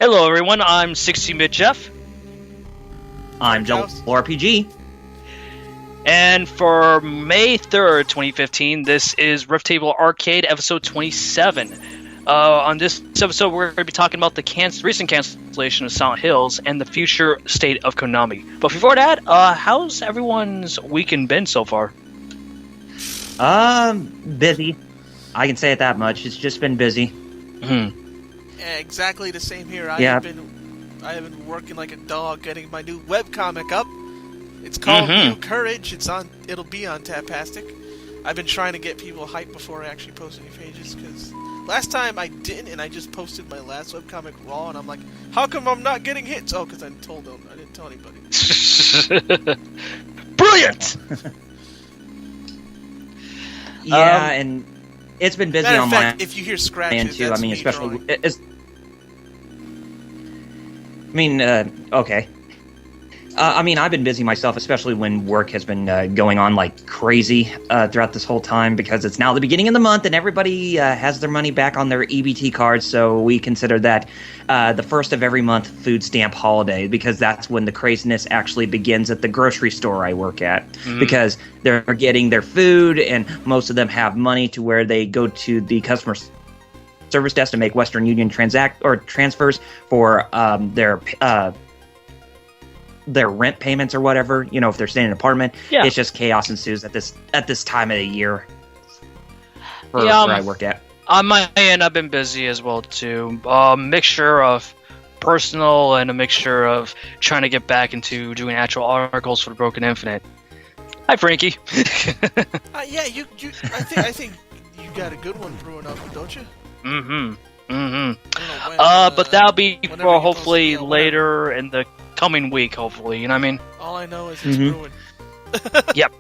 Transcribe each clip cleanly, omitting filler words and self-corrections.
Hello everyone, I'm 60-Bit Jeff. I'm Joel RPG. And for May 3rd, 2015, this is Riff Table Arcade episode 27. On this episode, we're going to be talking about the recent cancellation of Silent Hills and the future state of Konami. But before that, how's everyone's weekend been so far? Busy. I can say it that much. It's just been busy. Mm-hmm. Yeah, exactly the same here. I have been working like a dog getting my new webcomic up. It's called New Courage. It'll be on Tapastic. I've been trying to get people hyped before I actually post any pages, because last time I didn't, and I just posted my last webcomic raw, and I'm like, how come I'm not getting hits? Oh, because I didn't tell anybody. Brilliant! Yeah, and it's been busy on my end if you hear scratches, too. that's I mean, me especially drawing. okay. I've been busy myself, especially when work has been going on like crazy throughout this whole time, because it's now the beginning of the month and everybody has their money back on their EBT cards. So we consider that the first of every month food stamp holiday, because that's when the craziness actually begins at the grocery store I work at, because they're getting their food and most of them have money to where they go to the customer service desk to make Western Union transfers for their rent payments or whatever, if they're staying in an apartment. Yeah. It's just chaos ensues at this time of the year where I work at. On my end, I've been busy as well too. A mixture of personal and a mixture of trying to get back into doing actual articles for the Broken Infinite. Hi, Frankie. Yeah, I think you got a good one brewing up, don't you? But that'll be for hopefully later in the coming week, hopefully, you know what I mean? All I know is it's brewing. Yep.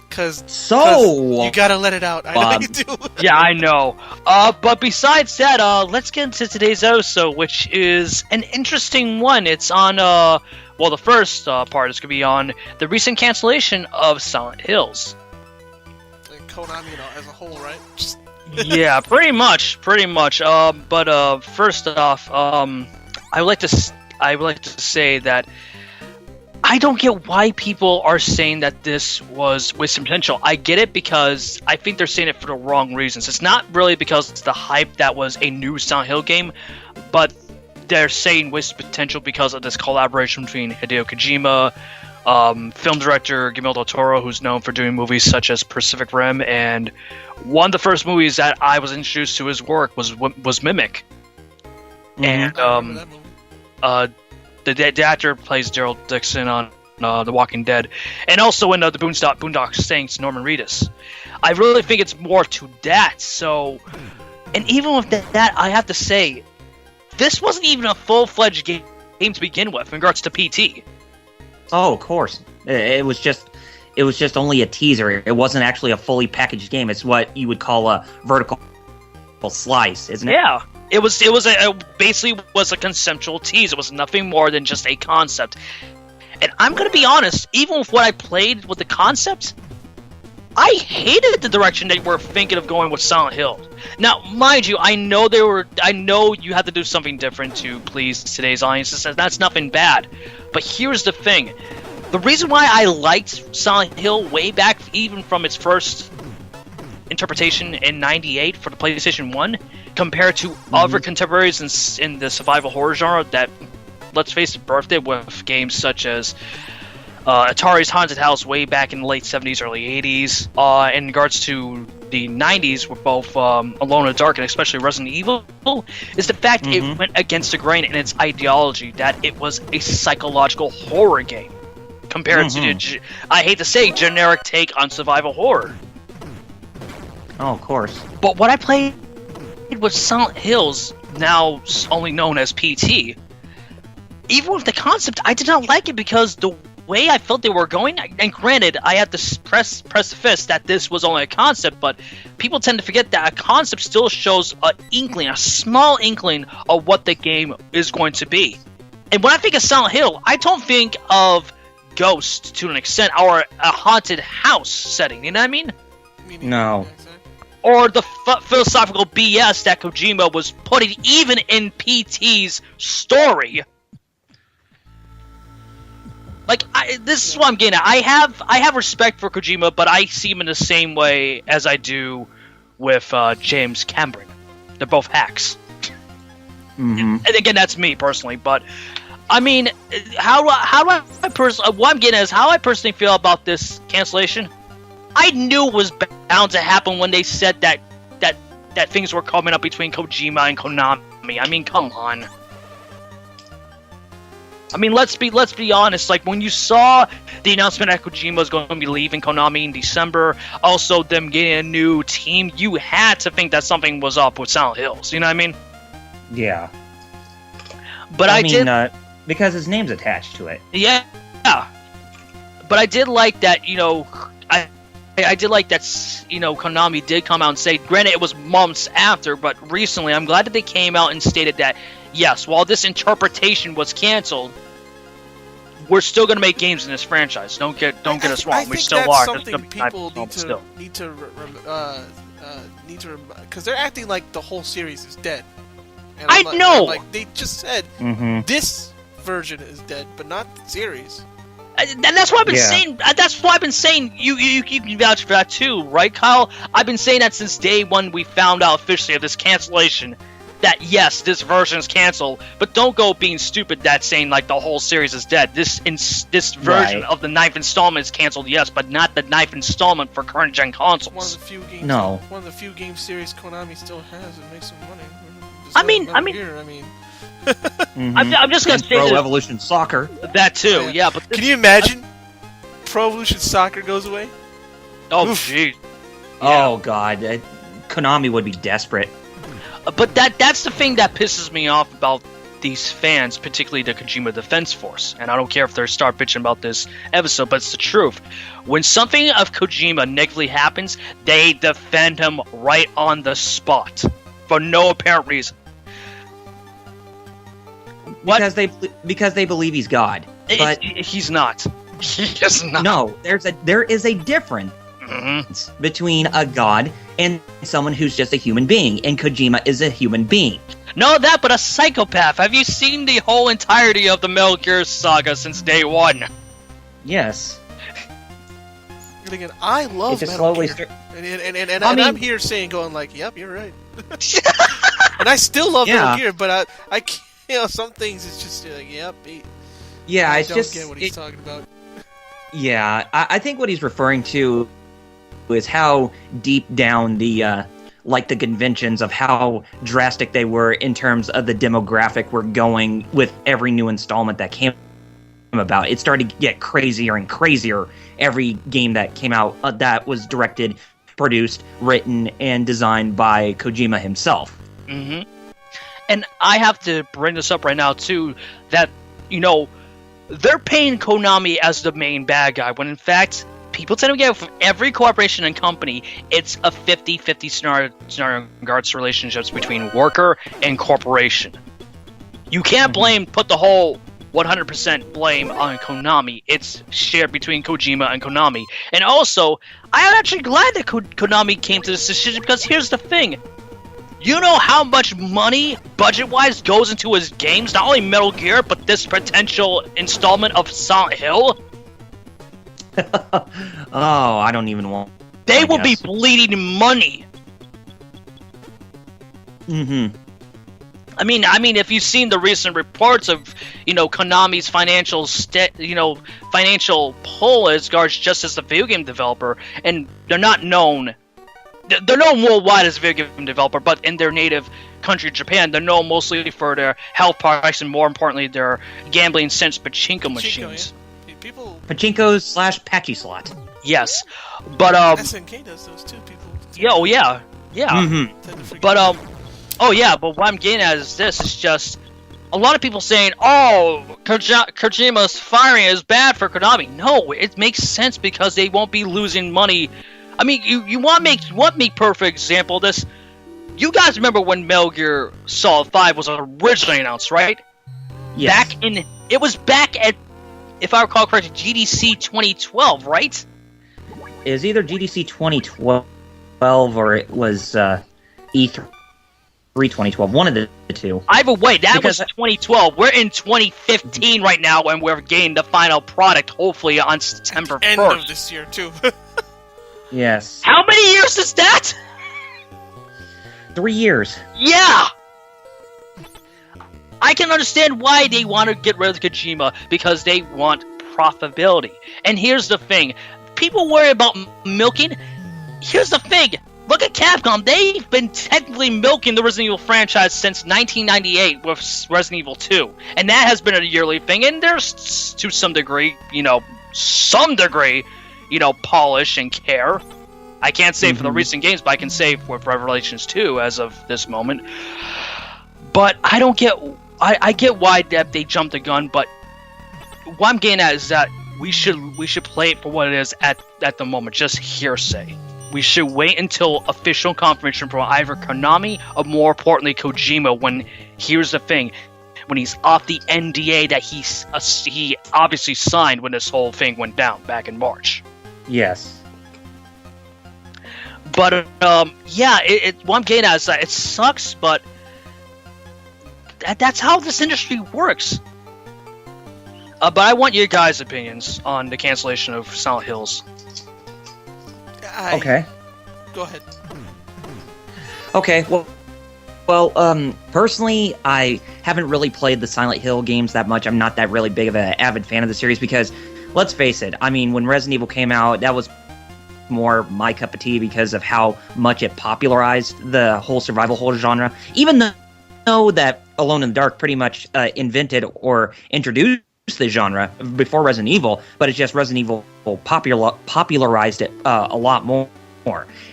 Cause you gotta let it out. I know you do. Yeah, I know. But besides that, let's get into today's episode, which is an interesting one. It's on, the first part is gonna be on the recent cancellation of Silent Hills. And Konami, as a whole, right? Yeah, pretty much. But first off, I would like to say that I don't get why people are saying that this was wasted potential. I get it because I think they're saying it for the wrong reasons. It's not really because it's the hype that was a new Silent Hill game, but they're saying wasted potential because of this collaboration between Hideo Kojima, film director Guillermo del Toro, who's known for doing movies such as Pacific Rim, and one of the first movies that I was introduced to his work was Mimic. And the actor plays Daryl Dixon on The Walking Dead, and also in the Boondock Saints, Norman Reedus. I really think it's more to that. So, and even with that, I have to say, this wasn't even a full-fledged game to begin with in regards to PT. Oh, of course. It was just only a teaser. It wasn't actually a fully packaged game. It's what you would call a vertical slice, isn't it? Yeah. It basically was a conceptual tease. It was nothing more than just a concept. And I'm going to be honest, even with what I played with the concept, I hated the direction they were thinking of going with Silent Hill. Now, mind you, I know you have to do something different to please today's audiences, and that's nothing bad. But here's the thing. The reason why I liked Silent Hill way back, even from its first interpretation in '98 for the PlayStation 1, compared to other contemporaries in the survival horror genre that, let's face it, birthed it with games such as Atari's Haunted House way back in the late 70s, early 80s. In regards to the 90s, with both Alone in the Dark and especially Resident Evil, is the fact it went against the grain in its ideology, that it was a psychological horror game compared to, I hate to say, generic take on survival horror. Oh, of course. But what I played with Silent Hills, now only known as PT, even with the concept, I did not like it because the way I felt they were going, and granted, I had to press the fist that this was only a concept, but people tend to forget that a concept still shows a small inkling of what the game is going to be. And when I think of Silent Hill, I don't think of Ghost to an extent, or a haunted house setting, you know what I mean? No. or the philosophical BS that Kojima was putting even in PT's story. Like, this is what I'm getting at. I have respect for Kojima, but I see him in the same way as I do with James Cameron. They're both hacks. Mm-hmm. And again, that's me personally, but I mean, what I'm getting at is how I personally feel about this cancellation. I knew it was bound to happen when they said that things were coming up between Kojima and Konami. I mean, come on. I mean, let's be honest. Like, when you saw the announcement that Kojima was going to be leaving Konami in December, also them getting a new team, you had to think that something was up with Silent Hills. You know what I mean? Yeah. But I mean, did because his name's attached to it. Yeah. But I did like that. You know, I did like that. You know, Konami did come out and say. Granted, it was months after, but recently, I'm glad that they came out and stated that. Yes, while this interpretation was canceled, we're still going to make games in this franchise. Don't get us wrong. We still are. Something people need to because they're acting like the whole series is dead. And I know. Like they just said, this version is dead, but not the series. And that's what I've been saying. That's what I've been saying. You can vouch for that too, right, Kyle? I've been saying that since day one we found out officially of this cancellation. That yes, this version is canceled, but don't go being stupid. That saying like the whole series is dead. This version of the 9th installment is canceled, yes, but not the 9th installment for current gen consoles. One of the few games. No. One of the few game series Konami still has and makes some money. I mean, I'm just gonna say Pro Evolution Soccer. That too, yeah. But can you imagine? Pro Evolution Soccer goes away. Oh jeez. Oh god, Konami would be desperate. But that's the thing that pisses me off about these fans, particularly the Kojima Defense Force. And I don't care if they start bitching about this episode, but it's the truth. When something of Kojima negatively happens, they defend him right on the spot for no apparent reason. What? Because they believe he's God. But he's not. He is not. No, there is a difference between a god and someone who's just a human being, and Kojima is a human being. No, that, but a psychopath. Have you seen the whole entirety of the Metal Gear saga since day one? Yes. And again, I love Metal Gear. And I'm here going like, yep, you're right. And I still love Metal Gear, but I can't, you know, some things it's just like, yep. I don't get what he's talking about. Yeah, I think what he's referring to is how deep down the conventions of how drastic they were in terms of the demographic were going with every new installment that came about. It started to get crazier and crazier every game that came out that was directed, produced, written, and designed by Kojima himself. Mm-hmm. And I have to bring this up right now, too, that, you know, they're painting Konami as the main bad guy, when in fact, people tend to get from every corporation and company, it's a 50-50 scenario in regards to relationships between worker and corporation. You can't put the whole 100% blame on Konami. It's shared between Kojima and Konami. And also, I'm actually glad that Konami came to this decision, because here's the thing. You know how much money, budget-wise, goes into his games? Not only Metal Gear, but this potential installment of Silent Hill? Oh, I don't even want... They will be bleeding money. Mm-hmm. I mean, if you've seen the recent reports of, you know, Konami's financial pull as regards just as a video game developer, and they're not known... They're known worldwide as a video game developer, but in their native country, Japan, they're known mostly for their health products and, more importantly, their gambling sense pachinko machines. Yeah. Pachinko/patchy slot. Yes, but SNK does those too. People. Yeah. Mm-hmm. But but what I'm getting at is this: it's just a lot of people saying, "Oh, Kojima's firing is bad for Konami." No, it makes sense because they won't be losing money. I mean, you want to make perfect example of this. You guys remember when Metal Gear Solid 5 was originally announced, right? Yes. It was back at, if I recall correctly, GDC 2012, right? It was either GDC 2012 or it was E3 2012. One of the two. Either way, that Because was 2012. We're in 2015 right now, and we're getting the final product, hopefully, on September 1st. End of this year, too. Yes. How many years is that? 3 years. Yeah! I can understand why they want to get rid of Kojima, because they want profitability. And here's the thing. People worry about milking. Here's the thing. Look at Capcom. They've been technically milking the Resident Evil franchise since 1998 with Resident Evil 2. And that has been a yearly thing. And there's, to some degree, polish and care. I can't say for the recent games, but I can say with Revelations 2 as of this moment. But I don't get... I get why they jumped the gun, but what I'm getting at is that we should play it for what it is at the moment, just hearsay. We should wait until official confirmation from either Konami or, more importantly, Kojima. When here's the thing, when he's off the NDA that he obviously signed when this whole thing went down back in March. Yes. But what I'm getting at is that it sucks, but that's how this industry works. But I want your guys' opinions on the cancellation of Silent Hills. Okay. Go ahead. Okay, well, personally, I haven't really played the Silent Hill games that much. I'm not that really big of an avid fan of the series because, let's face it, I mean, when Resident Evil came out, that was more my cup of tea because of how much it popularized the whole survival horror genre. Even though that Alone in the Dark pretty much invented or introduced the genre before Resident Evil, but it's just Resident Evil popularized it a lot more.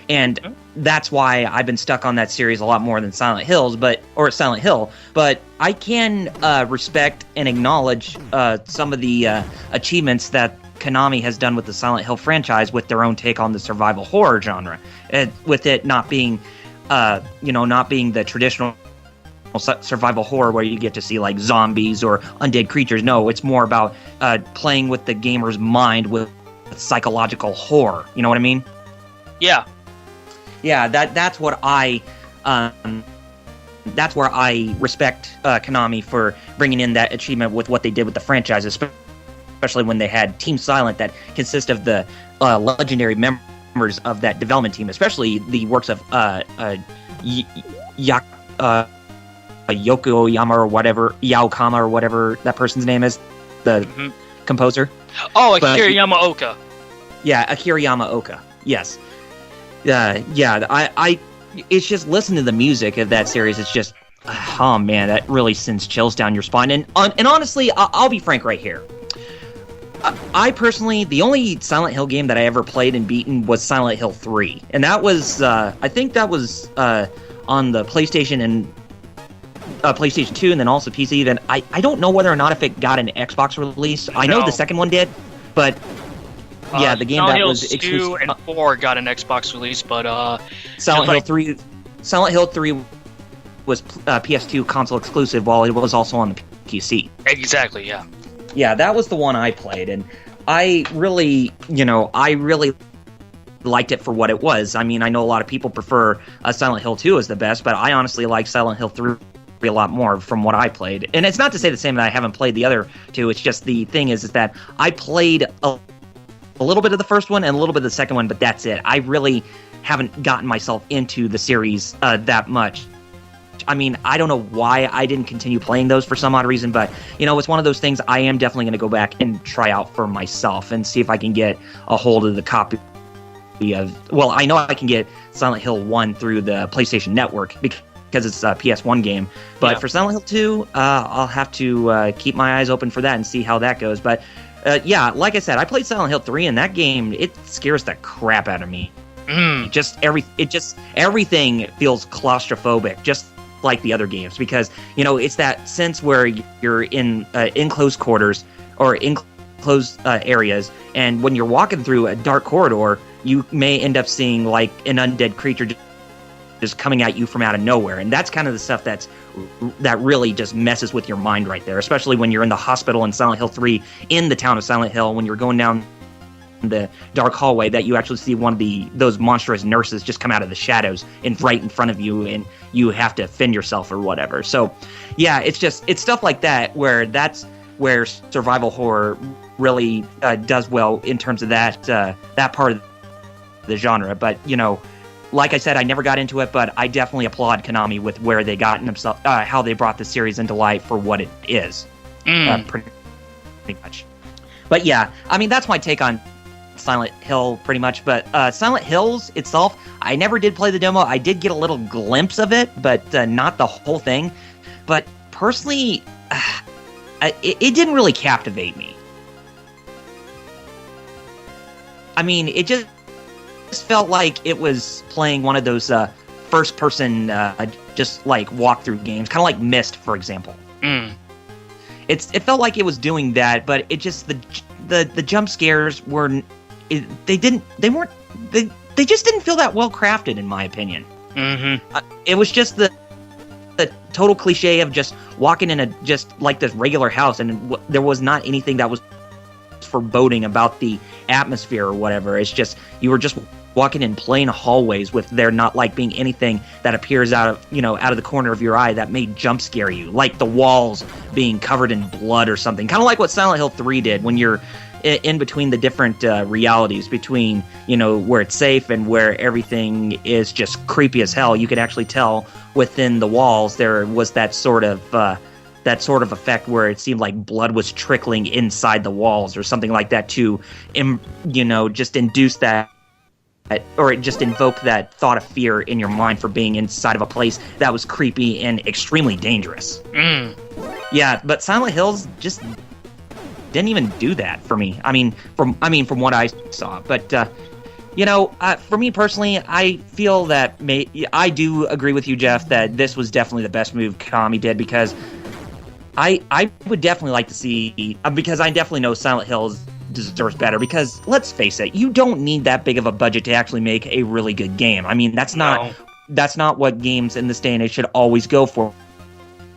And that's why I've been stuck on that series a lot more than Silent Hill. But I can respect and acknowledge some of the achievements that Konami has done with the Silent Hill franchise with their own take on the survival horror genre, with it not being the traditional survival horror where you get to see like zombies or undead creatures. No, it's more about playing with the gamer's mind with psychological horror. You know what I mean? Yeah. Yeah, that's what that's where I respect Konami for bringing in that achievement with what they did with the franchise, especially when they had Team Silent that consists of the legendary members of that development team, especially the works of Yokoyama or whatever, Yaokama or whatever that person's name is, the composer. Oh, Akira Yamaoka. Yeah, Akira Yamaoka. Yes. I it's just listen to the music of that series. It's just, oh man, that really sends chills down your spine. And honestly, I'll be frank right here. I personally, the only Silent Hill game that I ever played and beaten was Silent Hill 3. And that was, I think that was on the PlayStation and PlayStation 2 and then also PC. Then I don't know whether or not if it got an Xbox release. I know the second one did, but yeah, the game Silent that Hills was exclusive. 2 and 4 got an Xbox release, but Silent Hill 3 was PS2 console exclusive, while it was also on the PC. Exactly, yeah. Yeah, that was the one I played, and I really liked it for what it was. I mean, I know a lot of people prefer Silent Hill 2 as the best, but I honestly like Silent Hill 3 a lot more from what I played. And it's not to say the same that I haven't played the other two. It's just the thing is that I played a little bit of the first one and a little bit of the second one, but that's it. I really haven't gotten myself into the series that much. I mean, I don't know why I didn't continue playing those for some odd reason, but, it's one of those things I am definitely going to go back and try out for myself and see if I can get a hold of the copy of... Well, I know I can get Silent Hill 1 through the PlayStation Network because it's a PS1 game, but for Silent Hill 2, I'll have to keep my eyes open for that and see how that goes. But, like I said, I played Silent Hill 3, and that game, it scares the crap out of me. Everything feels claustrophobic, just like the other games, because it's that sense where you're in enclosed quarters or enclosed areas, and when you're walking through a dark corridor, you may end up seeing like an undead creature just coming at you from out of nowhere, and that's kind of the stuff that really just messes with your mind right there, especially when you're in the hospital in Silent Hill 3 in the town of Silent Hill, when you're going down the dark hallway that you actually see one of those monstrous nurses just come out of the shadows and right in front of you, and you have to fend yourself or whatever. So, yeah, it's stuff like that that's where survival horror really does well in terms of that part of the genre. But, like I said, I never got into it, but I definitely applaud Konami with where they got themselves, how they brought the series into light for what it is, pretty much. But yeah, I mean, that's my take on Silent Hill, pretty much. But Silent Hills itself, I never did play the demo. I did get a little glimpse of it, but not the whole thing. But personally, it didn't really captivate me. I mean, it just felt like it was playing one of those first-person, just like walkthrough games, kind of like Myst, for example. It felt like it was doing that, but it just the jump scares were they just didn't feel that well crafted, in my opinion. It was just the total cliche of just walking in just like this regular house, and there was not anything that was foreboding about the atmosphere or whatever. It's just you were just walking in plain hallways with there not like being anything that appears out of the corner of your eye that may jump scare you, like the walls being covered in blood or something, kind of like what Silent Hill 3 did when you're in between the different realities, between where it's safe and where everything is just creepy as hell. You could actually tell within the walls there was that sort of effect where it seemed like blood was trickling inside the walls or something like that to just induce that, or just invoke that thought of fear in your mind for being inside of a place that was creepy and extremely dangerous. Yeah, but Silent Hills just didn't even do that for me. From what I saw. But for me personally, I feel that I do agree with you, Jeff, that this was definitely the best move Konami did, because I would definitely like to see, because I definitely know Silent Hills deserves better, because let's face it, you don't need that big of a budget to actually make a really good game. I mean, that's not what games in this day and age should always go for.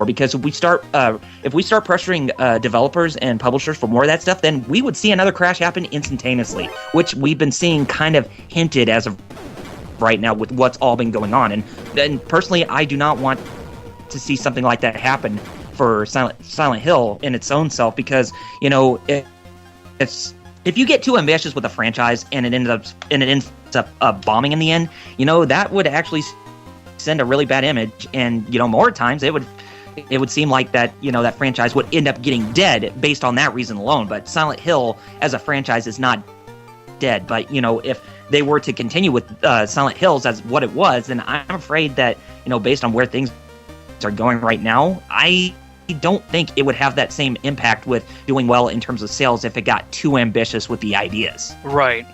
Because if we start pressuring developers and publishers for more of that stuff, then we would see another crash happen instantaneously, which we've been seeing kind of hinted as of right now with what's all been going on. And then personally, I do not want to see something like that happen for Silent Hill in its own self, because if you get too ambitious with a franchise and it ends up bombing in the end, that would actually send a really bad image, and more times it would seem like that that franchise would end up getting dead based on that reason alone. But Silent Hill as a franchise is not dead. But if they were to continue with Silent Hills as what it was, then I'm afraid that based on where things are going right now, I don't think it would have that same impact with doing well in terms of sales if it got too ambitious with the ideas. Right.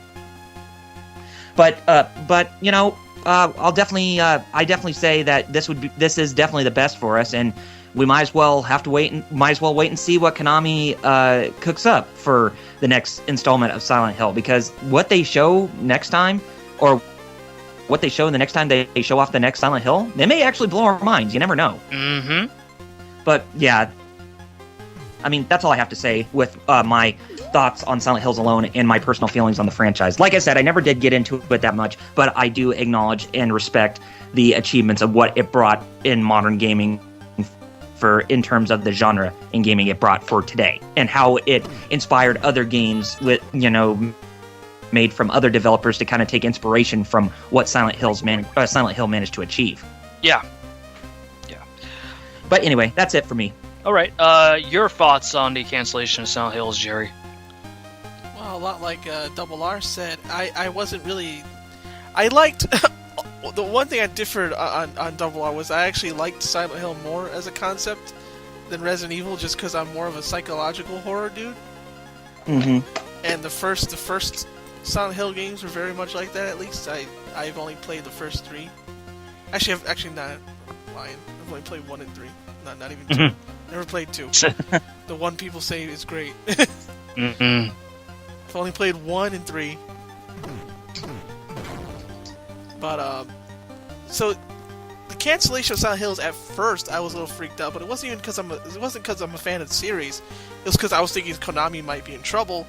But I'll definitely say that this is definitely the best for us, and we might as well wait and see what Konami cooks up for the next installment of Silent Hill, because what they show next time, or what they show the next time they show off the next Silent Hill, they may actually blow our minds. You never know. But yeah, that's all I have to say with my thoughts on Silent Hills alone and my personal feelings on the franchise. Like I said, I never did get into it that much, but I do acknowledge and respect the achievements of what it brought in modern gaming in terms of the genre in gaming it brought for today, and how it inspired other games with made from other developers to kind of take inspiration from what Silent Hill managed to achieve. Yeah. But anyway, that's it for me. All right. Your thoughts on the cancellation of Silent Hills, Jerry? Well, a lot like Double R said, I wasn't really... I liked... the one thing I differed on Double R was I actually liked Silent Hill more as a concept than Resident Evil, just because I'm more of a psychological horror dude. And the first Silent Hill games were very much like that. At least I've only played the first 3. Actually not lying. I've only played 1 and 3. Not even 2. Never played 2. The one people say is great. I've only played 1 and 3. But so the cancellation of Silent Hills, at first I was a little freaked out, but it wasn't even because I'm a fan of the series. It was because I was thinking Konami might be in trouble,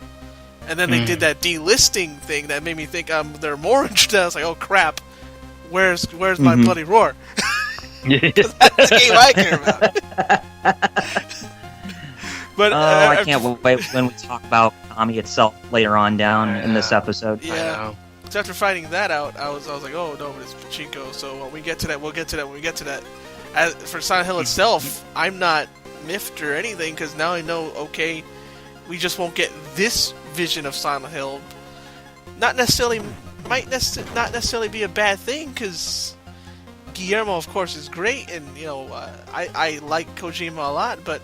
And then they did that delisting thing that made me think they're more interested. I was like, oh crap, where's my bloody roar? That's the game I care about. But I can't wait when we talk about Konami itself later on down in this episode. Yeah. So after finding that out, I was like, oh no, but it's pachinko. So when we get to that, we'll get to that when we get to that. As for Silent Hill itself, I'm not miffed or anything because now I know. Okay, we just won't get this vision of Silent Hill. Not necessarily not necessarily be a bad thing because Guillermo, of course, is great, and I like Kojima a lot, but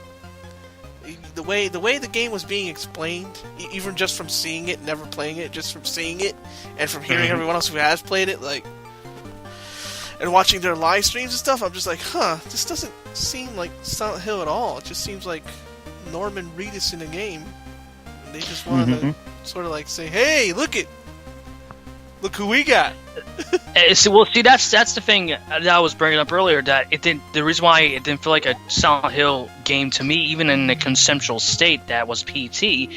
the way the game was being explained, even just from seeing it, never playing it, just from seeing it, and from hearing everyone else who has played it, and watching their live streams and stuff, I'm just like, this doesn't seem like Silent Hill at all. It just seems like Norman Reedus in a game. And they just want to sort of say, hey, look who we got. Well, see, that's the thing that I was bringing up earlier. That the reason why it didn't feel like a Silent Hill game to me, even in the conceptual state that was PT,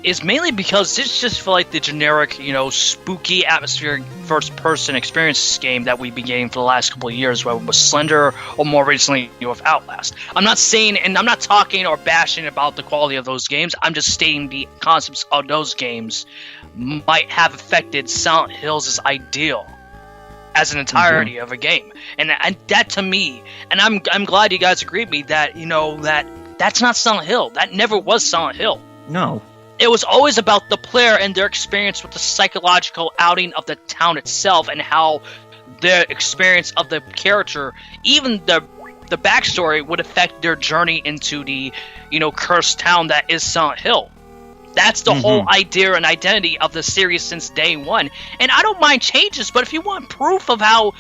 is mainly because this just felt like the generic, spooky, atmospheric first-person experience game that we've been getting for the last couple of years, whether it was Slender or more recently with Outlast. I'm not saying, and I'm not talking or bashing about the quality of those games. I'm just stating the concepts of those games might have affected Silent Hill's ideal as an entirety of a game, and that to me, and I'm glad you guys agree with me that that's not Silent Hill. That never was Silent Hill. No. It was always about the player and their experience with the psychological outing of the town itself and how their experience of the character, even the backstory, would affect their journey into the, cursed town that is Silent Hill. That's the whole idea and identity of the series since day one. And I don't mind changes, but if you want proof of how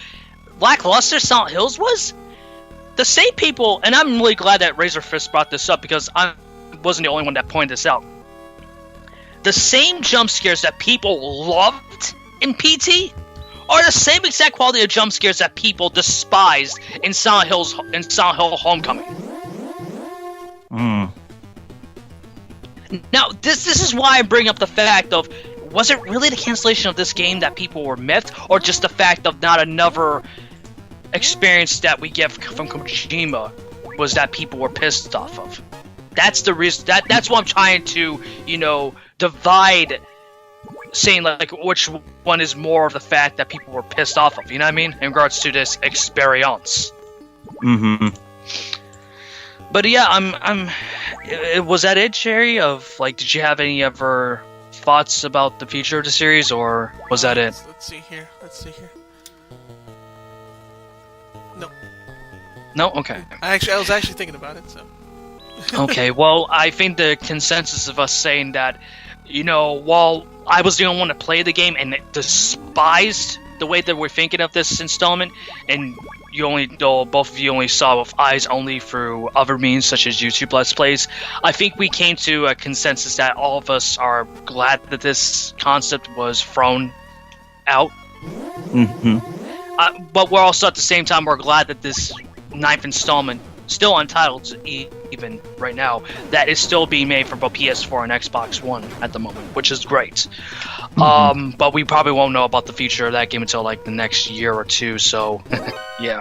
lackluster Silent Hills was, the same people, and I'm really glad that Razor Fist brought this up because I wasn't the only one that pointed this out. The same jump scares that people loved in PT are the same exact quality of jump scares that people despised in Silent Hill Homecoming. Now, this is why I bring up the fact of, was it really the cancellation of this game that people were miffed, or just the fact of not another experience that we get from Kojima was that people were pissed off of? That's the reason. That's what I'm trying to, divide, saying which one is more of the fact that people were pissed off of. You know what I mean? In regards to this experience. But yeah, was that it, Jerry? Did you have any other thoughts about the future of the series, or was that it? Let's see here. No. Okay. I was actually thinking about it. So. Okay. Well, I think the consensus of us saying that, while I was the only one to play the game and despised the way that we're thinking of this installment, and both of you only saw with eyes only through other means such as YouTube Let's Plays, I think we came to a consensus that all of us are glad that this concept was thrown out. But we're also at the same time, we're glad that this 9th installment, still untitled even right now, that is still being made for both PS4 and Xbox One at the moment, which is great. But we probably won't know about the future of that game until the next year or two, so yeah.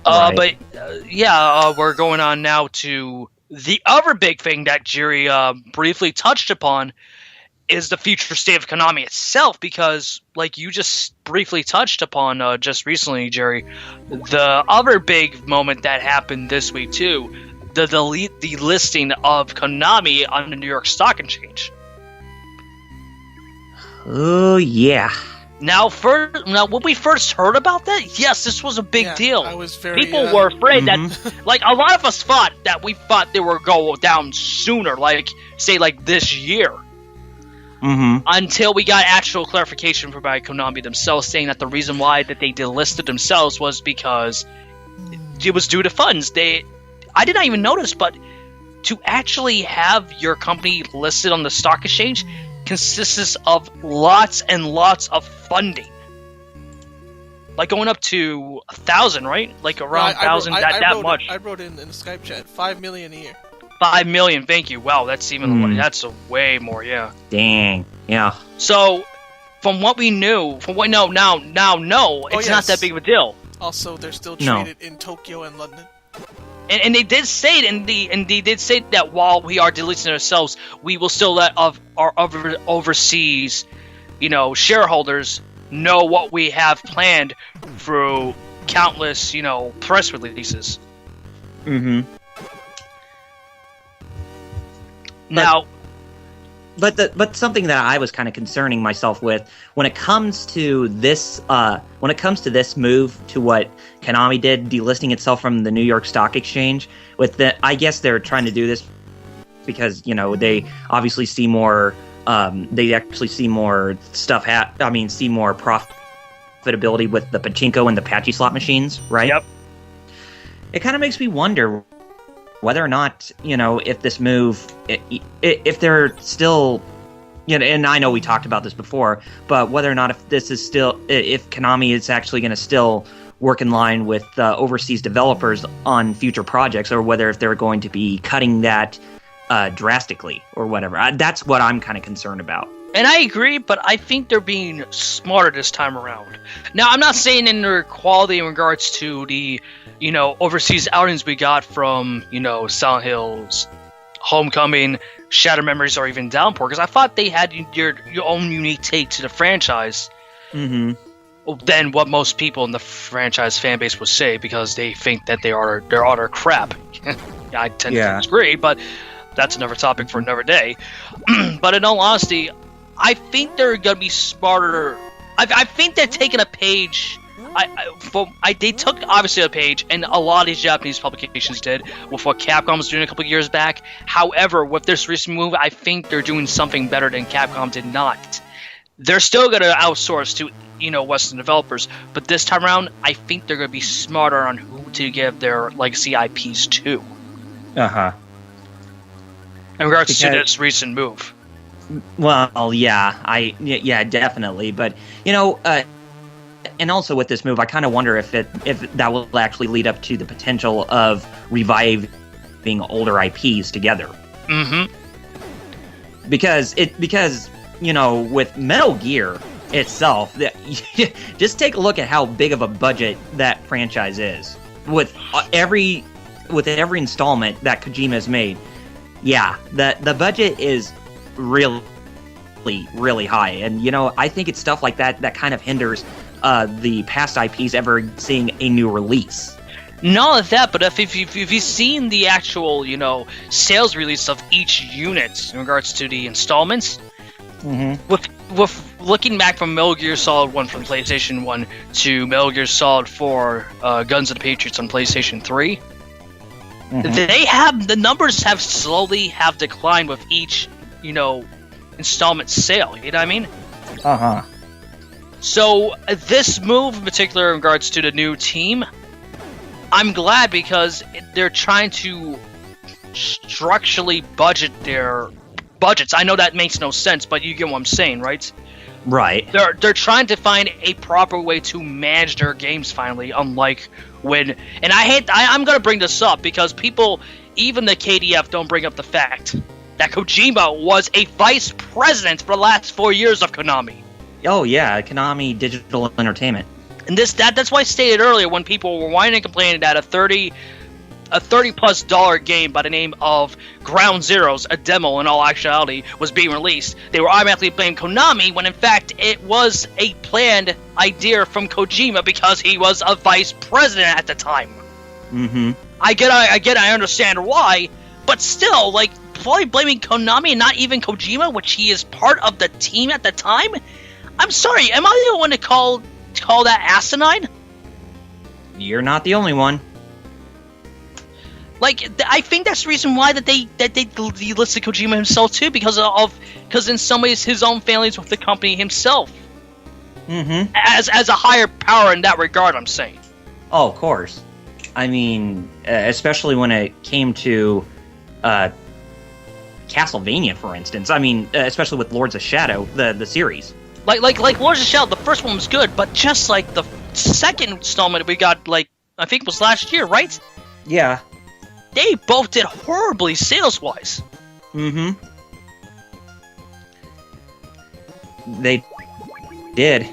Right. But we're going on now to the other big thing that Jerry briefly touched upon, is the future state of Konami itself, because you just briefly touched upon just recently, Jerry, the other big moment that happened this week too, the listing of Konami on the New York Stock Exchange. Oh yeah. Now, when we first heard about that, yes, this was a big deal. I was People were afraid that, a lot of us thought they were go down sooner, say this year. Until we got actual clarification by Konami themselves, saying that the reason why that they delisted themselves was because it was due to funds. I did not even notice, but to actually have your company listed on the stock exchange consists of lots and lots of funding. Going up to 1,000, right? Around 1,000, that much. I wrote in the Skype chat, $5 million a year. 5 million. Thank you. Wow, that's even that's a way more. Yeah. Dang. Yeah. So, from what we knew, from what we know now, it's not that big of a deal. Also, they're still traded in Tokyo and London. And they did say that while we are delisting ourselves, we will still let our overseas, shareholders know what we have planned through countless, press releases. Mm-hmm. Now, but something that I was kind of concerning myself with when it comes to this move to what Konami did, delisting itself from the New York Stock Exchange. I guess they're trying to do this because they obviously see more. They actually see more stuff. See more profitability with the pachinko and the patchy slot machines, right? Yep. It kind of makes me wonder whether or not, if this move, if they're still, and I know we talked about this before, but whether or not if Konami is actually going to still work in line with overseas developers on future projects, or whether if they're going to be cutting that drastically or whatever. That's what I'm kind of concerned about. And I agree, but I think they're being smarter this time around. Now, I'm not saying in their quality in regards to the, overseas outings we got from, Silent Hills, Homecoming, Shattered Memories, or even Downpour, because I thought they had your own unique take to the franchise than what most people in the franchise fan base would say, because they think that they're utter crap. I tend to disagree, but that's another topic for another day. But in all honesty, I think they're gonna be smarter. I think they're taking a page. They took obviously a page, and a lot of these Japanese publications did with what Capcom was doing a couple of years back. However, with this recent move, I think they're doing something better than Capcom did not. They're still gonna outsource to Western developers, but this time around, I think they're gonna be smarter on who to give their legacy IPs to. In regards to this recent move. Well, yeah, definitely. But and also with this move, I kind of wonder if that will actually lead up to the potential of reviving older IPs together. Mm-hmm. Because with Metal Gear itself, just take a look at how big of a budget that franchise is. With every installment that Kojima has made, the budget is really, really high, and I think it's stuff like that kind of hinders the past IPs ever seeing a new release. Not only that, but if you've seen the actual sales release of each unit in regards to the installments, with looking back from Metal Gear Solid 1 from PlayStation 1 to Metal Gear Solid 4 Guns of the Patriots on PlayStation 3, the numbers have slowly declined with each installment sale. You know what I mean? So this move in particular in regards to the new team, I'm glad, because they're trying to structurally budget their budgets. I know that makes no sense, but you get what I'm saying, right? Right. They're trying to find a proper way to manage their games finally, unlike when... And I'm going to bring this up because people, even the KDF, don't bring up the fact that Kojima was a vice president for the last 4 years of Konami. Oh yeah, Konami Digital Entertainment. And that's why I stated earlier, when people were whining and complaining that a $30+ game by the name of Ground Zeroes, a demo in all actuality, was being released, they were automatically blaming Konami, when in fact it was a planned idea from Kojima because he was a vice president at the time. I understand why, but still, probably blaming Konami and not even Kojima, which he is part of the team at the time? I'm sorry, am I the one to call that asinine? You're not the only one. I think that's the reason why that they delisted Kojima himself too, because in some ways his own failings with the company himself. As a higher power in that regard, I'm saying. Oh, of course. I mean, especially when it came to Castlevania, for instance. I mean, especially with Lords of Shadow, the series. Like Lords of Shadow, the first one was good, but just like the second installment we got, I think it was last year, right? Yeah. they both did horribly sales-wise. Mm-hmm. They did.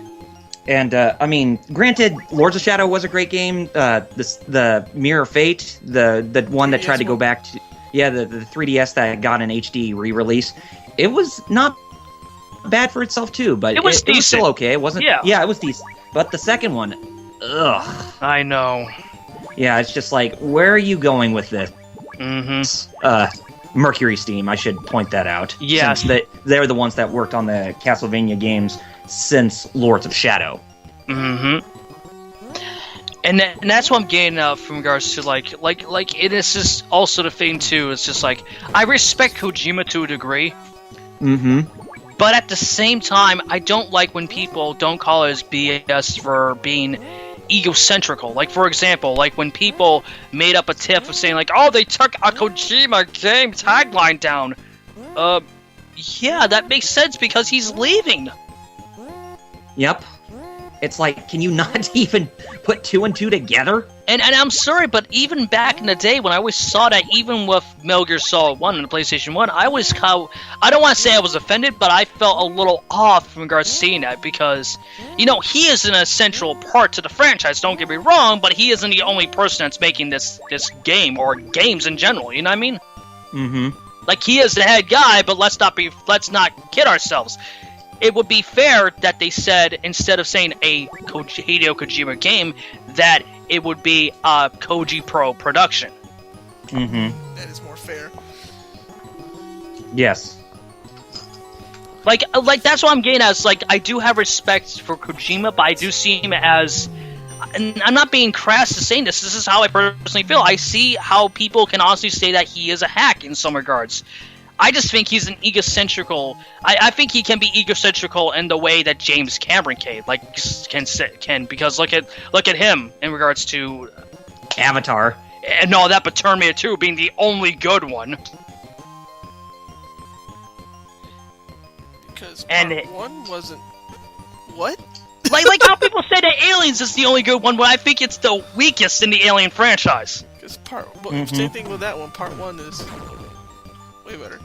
And, I mean, granted, Lords of Shadow was a great game. The Mirror Fate, the one that tried to go back to... Yeah, the 3DS that got an HD re-release. It was not bad for itself, too, but it was decent. It was still okay. It wasn't... Yeah, it was decent. But the second one, ugh. I know. Yeah, it's just like, where are you going with this? Mm-hmm. Mercury Steam, I should point that out. Yes. Since they're the ones that worked on the Castlevania games since Lords of Shadow. Mm-hmm. And that's what I'm getting from regards to, like, it is just also the thing, too. It's just like, I respect Kojima to a degree. Mm-hmm. But at the same time, I don't like when people don't call it as BS for being egocentrical. Like, for example, like when people made up a tiff of saying, like, oh, they took a Kojima game tagline down. Yeah, that makes sense because he's leaving. Yep. It's like, can you not even put 2 and 2 together? And I'm sorry, but even back in the day when I always saw that, even with Metal Gear Solid 1 and the PlayStation 1, I was kind of, I don't want to say I was offended, but I felt a little off in regards to seeing that because, you know, he is an essential part to the franchise, don't get me wrong, but he isn't the only person that's making this game, or games in general, you know what I mean? Mm-hmm. Like, he is the head guy, but let's not kid ourselves. It would be fair that they said, instead of saying a Hideo Kojima game, that it would be a Koji Pro production. Mm-hmm. That is more fair. Yes. Like that's what I'm getting at. It's like, I do have respect for Kojima, but I do see him as... And I'm not being crass to saying this. This is how I personally feel. I see how people can honestly say that he is a hack in some regards. I just think he's an egocentrical... I think he can be egocentrical in the way that James Cameron can, because look at him in regards to... Avatar. And no, that, but Terminator 2 being the only good one. Because part 1 wasn't... What? like how people say that Aliens is the only good one, but I think it's the weakest in the Alien franchise. Because same thing with that one. Part 1 is way better.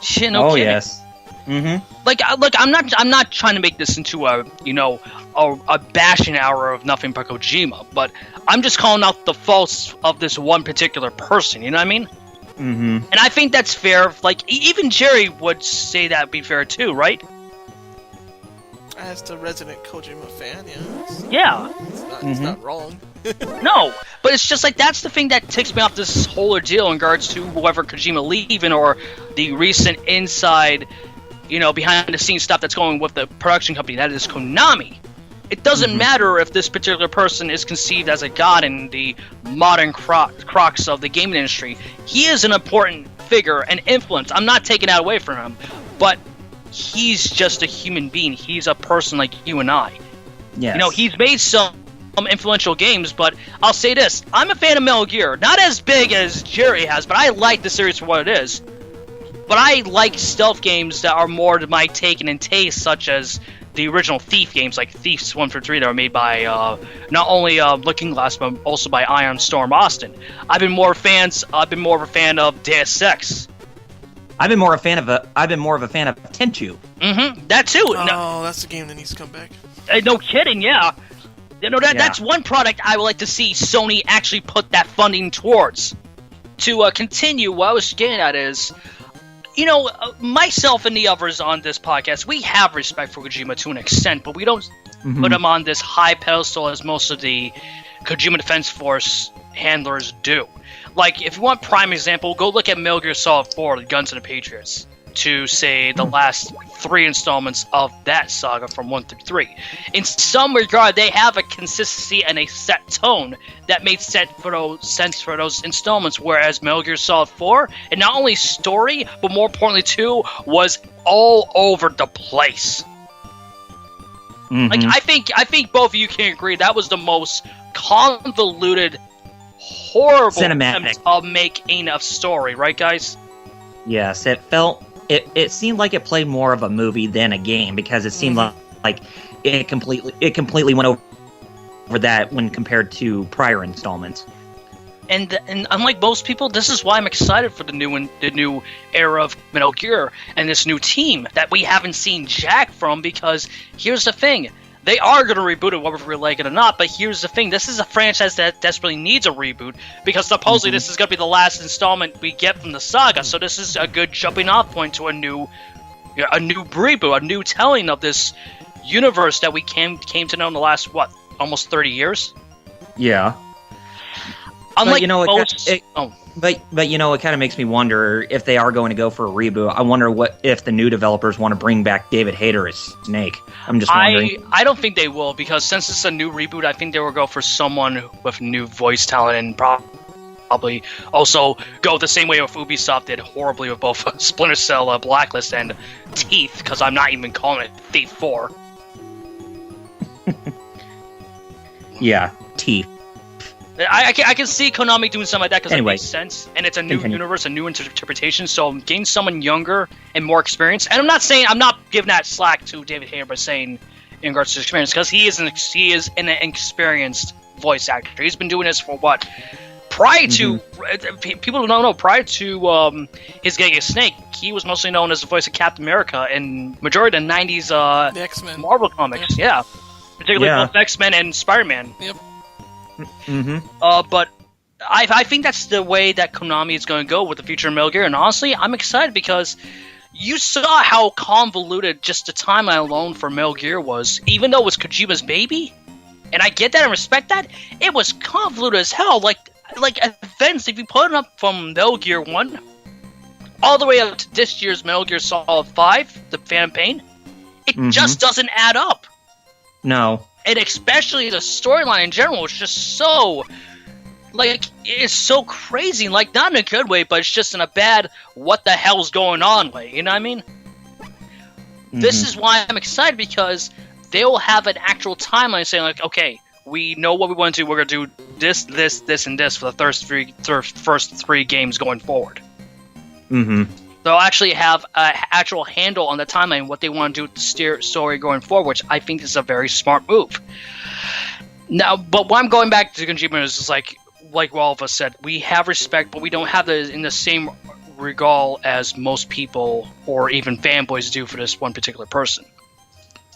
Shit, no kidding. Yes. Mm-hmm. Like, I'm not trying to make this into a bashing hour of nothing but Kojima, but I'm just calling out the faults of this one particular person. You know what I mean? Mm-hmm. And I think that's fair. Like, even Jerry would say that would be fair too, right? As the resident Kojima fan, yeah. Yeah. It's not wrong. No, but it's just like, that's the thing that ticks me off this whole ordeal in regards to whoever Kojima leaving, or the recent inside, behind the scenes stuff that's going with the production company, that is Konami. It doesn't matter if this particular person is conceived as a god in the modern crux of the gaming industry. He is an important figure and influence. I'm not taking that away from him, but he's just a human being. He's a person like you and I. Yes. He's made some influential games, but I'll say this. I'm a fan of Metal Gear. Not as big as Jerry has, but I like the series for what it is. But I like stealth games that are more to my taste and taste, such as the original Thief games, like Thieves 1 through 3, that were made by not only Looking Glass, but also by Iron Storm Austin. I've been more of a fan of Deus Ex. I've been more of a fan of Tenchu. Mm-hmm. That too. Oh, that's the game that needs to come back. No kidding, yeah. That's one product I would like to see Sony actually put that funding towards. To continue, what I was getting at is, myself and the others on this podcast, we have respect for Kojima to an extent, but we don't put him on this high pedestal as most of the Kojima Defense Force handlers do. Like, if you want prime example, go look at Metal Gear Solid 4, The Guns of the Patriots, to say the last 3 installments of that saga from 1 through 3. In some regard, they have a consistency and a set tone that made sense for those installments, whereas Metal Gear Solid 4, and not only story, but more importantly too, was all over the place. Like, I think both of you can agree that was the most convoluted, horrible attempt of making a story, right, guys? Yes, it seemed like it played more of a movie than a game, because it seemed like it completely went over that when compared to prior installments. And unlike most people, this is why I'm excited for the new era of Metal Gear and this new team that we haven't seen jack from. Because here's the thing. They are going to reboot it whether we like it or not, but here's the thing. This is a franchise that desperately needs a reboot, because supposedly this is going to be the last installment we get from the saga, so this is a good jumping-off point to a new reboot, a new telling of this universe that we came to know in the last, almost 30 years? Yeah. Unlike but, you know, most... But you know, it kind of makes me wonder if they are going to go for a reboot. I wonder if the new developers want to bring back David Hayter as Snake. I'm just wondering. I don't think they will, because since it's a new reboot, I think they will go for someone with new voice talent and probably also go the same way with Ubisoft did horribly with both Splinter Cell Blacklist and Teeth, because I'm not even calling it Thief 4. Yeah, Teeth. I can see Konami doing something like that because it makes sense, and it's a new Continue. universe, a new interpretation. So getting someone younger and more experienced, and I'm not giving that slack to David Hayter by saying in regards to experience, because he is an experienced voice actor. He's been doing this for what? Prior to people don't know, prior to his getting a Snake, he was mostly known as the voice of Captain America in majority of the '90s the X-Men. Marvel comics. Yeah, particularly both X-Men and Spider-Man. Yep. But I think that's the way that Konami is going to go with the future of Metal Gear, and honestly, I'm excited because you saw how convoluted just the timeline alone for Metal Gear was, even though it was Kojima's baby, and I get that and respect that, it was convoluted as hell. Like events, if you put it up from Metal Gear 1 all the way up to this year's Metal Gear Solid 5, the Phantom Pain, it just doesn't add up. No. And especially the storyline in general is just so, it's so crazy. Like, not in a good way, but it's just in a bad, what the hell's going on way. You know what I mean? This is why I'm excited, because they will have an actual timeline saying, like, okay, we know what we want to do. We're going to do this, this, this, and this for the first three games going forward. They'll actually have an actual handle on the timeline, what they want to do with the story going forward, which I think is a very smart move. Now, but what I'm going back to Kojima is just like all of us said, we have respect, but we don't have in the same regard as most people or even fanboys do for this one particular person.